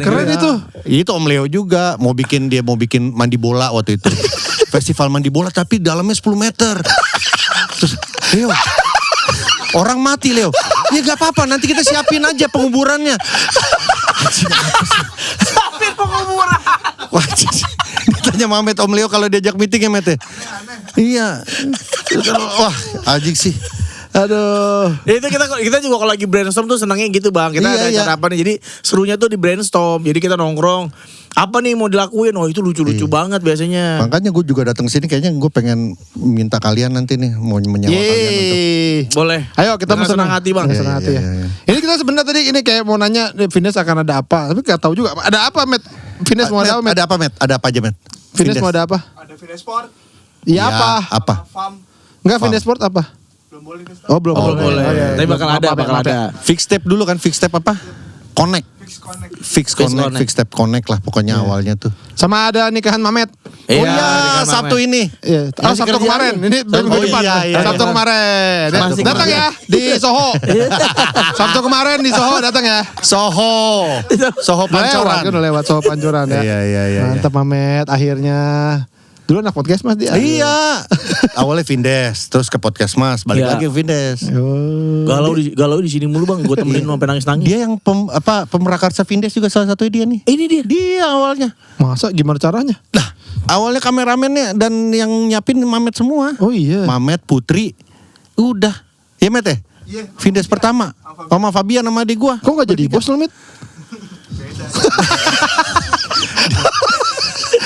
keren itu. Itu Om Leo juga mau bikin mandi bola waktu itu. Festival mandi bola tapi dalamnya 10 meter. Terus Leo, orang mati Leo. Ya gak apa-apa, nanti kita siapin aja penguburannya. Siapin penguburan. Wah, ditanya Mamet Om Leo kalau diajak meeting ya Met. Iya. Wah, anjing sih. Aduh. Ya itu kita juga kalau lagi brainstorm tuh senangnya gitu bang. Kita ada acara apa nih. Jadi serunya tuh di brainstorm. Jadi kita nongkrong. Apa nih mau dilakuin? Oh itu lucu-lucu banget biasanya. Makanya gue juga datang sini kayaknya gue pengen minta kalian nanti nih mau menyewa kalian untuk. Boleh. Ayo kita mau senang hati bang. Senang hati ya. Ini kita sebenarnya tadi ini kayak mau nanya Vindes akan ada apa. Tapi gak tahu juga. Ada apa Met? Vindes mau ada apa Met? Ada apa Met? Ada apa aja Met? Vindes mau ada apa? Ada Vinesport. Iya apa? Apa? Farm. Enggak Vindes Sport apa? Belum boleh Vinesport. Oh belum Boleh. Oh, iya. Tapi bakal ada. Fix step dulu kan, fix step apa? Connect. Fix Connect. Fix step connect lah pokoknya awalnya tuh. Sama ada nikahan Mamet. Oh Iya, iya, dengan Sabtu Mamet. ini. Iya, Masih Sabtu kerja kemarin. nih. Ini minggu Oh, depan. iya. Sabtu kemarin. Masih Datang kerja. ya di Soho. Sabtu kemarin di Soho datang ya. Soho. Soho Pancoran. Udah lewat Soho Pancoran ya. Iya. Mantap Mamet akhirnya. Dulu anak podcast Mas dia. Iya. Awalnya Vindes, terus ke podcast Mas, balik Iya. lagi ke Vindes. Oh. Galau di sini mulu bang, gue temenin sampai nangis-nangis. Dia yang pemrakarsa Vindes juga salah satunya dia nih. Ini dia. Dia awalnya. Masa gimana caranya? Lah, awalnya kameramennya dan yang nyiapin Mamet semua. Oh iya. Mamet, Putri, udah. Iya Met ya? Iya. Vindes pertama. Mama Fabian sama adik gua. Kok gak jadi bos lo, Mit?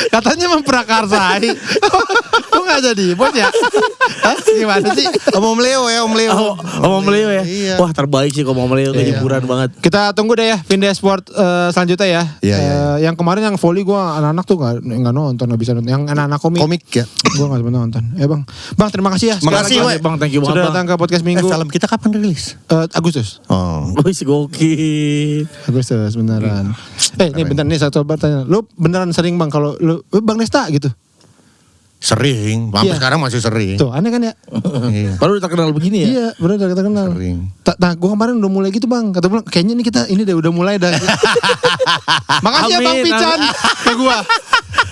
Katanya memprakarsai. Kok gak jadi bos ya? Hah? Gimana sih? Om Leo ya, Om Leo. Om Leo ya. Iya. Wah terbaik sih Om Leo, hiburan banget. Kita tunggu deh ya Vindes Sport selanjutnya ya. Iya. Yang kemarin yang volley gue anak-anak tuh nggak nonton, nggak bisa nonton. Yang anak-anak komik ya. gue nggak sempat nonton. Bang terima kasih ya. Makasih, Sekali lagi, we. Bang, thank you banget, sudah Bang. datang ke podcast minggu. Film kita kapan rilis? Agustus. Oh. Wih gokil. Agustus beneran. Ini bentar nih satu bertanya. Lu beneran sering bang kalau lu Bang Nesta gitu? Sering, sampai Iya. sekarang masih sering. Tuh aneh kan ya? Iya. Baru terkenal begini ya. Iya bener kita kenal. Sering. Nah gue kemarin udah mulai gitu bang. Kata bilang kayaknya nih kita ini deh udah mulai dah. Makasih ya Bang Amin, Pican. Ke gue.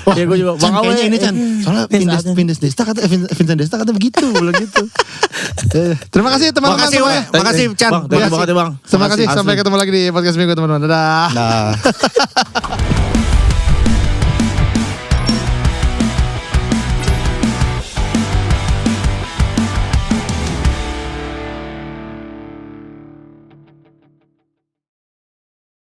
Ya gue juga Chan, Bang Awe. kayaknya ini Chan. Soalnya Vindes Desta kata Vincent Desta kata begitu, bilang gitu. Terima kasih teman-teman Makasih, semuanya. we. Makasih, Chan. Bang, thank you banget ya bang. Terima kasih. Asli. Sampai ketemu lagi di podcast minggu teman-teman. Dadah. Nah.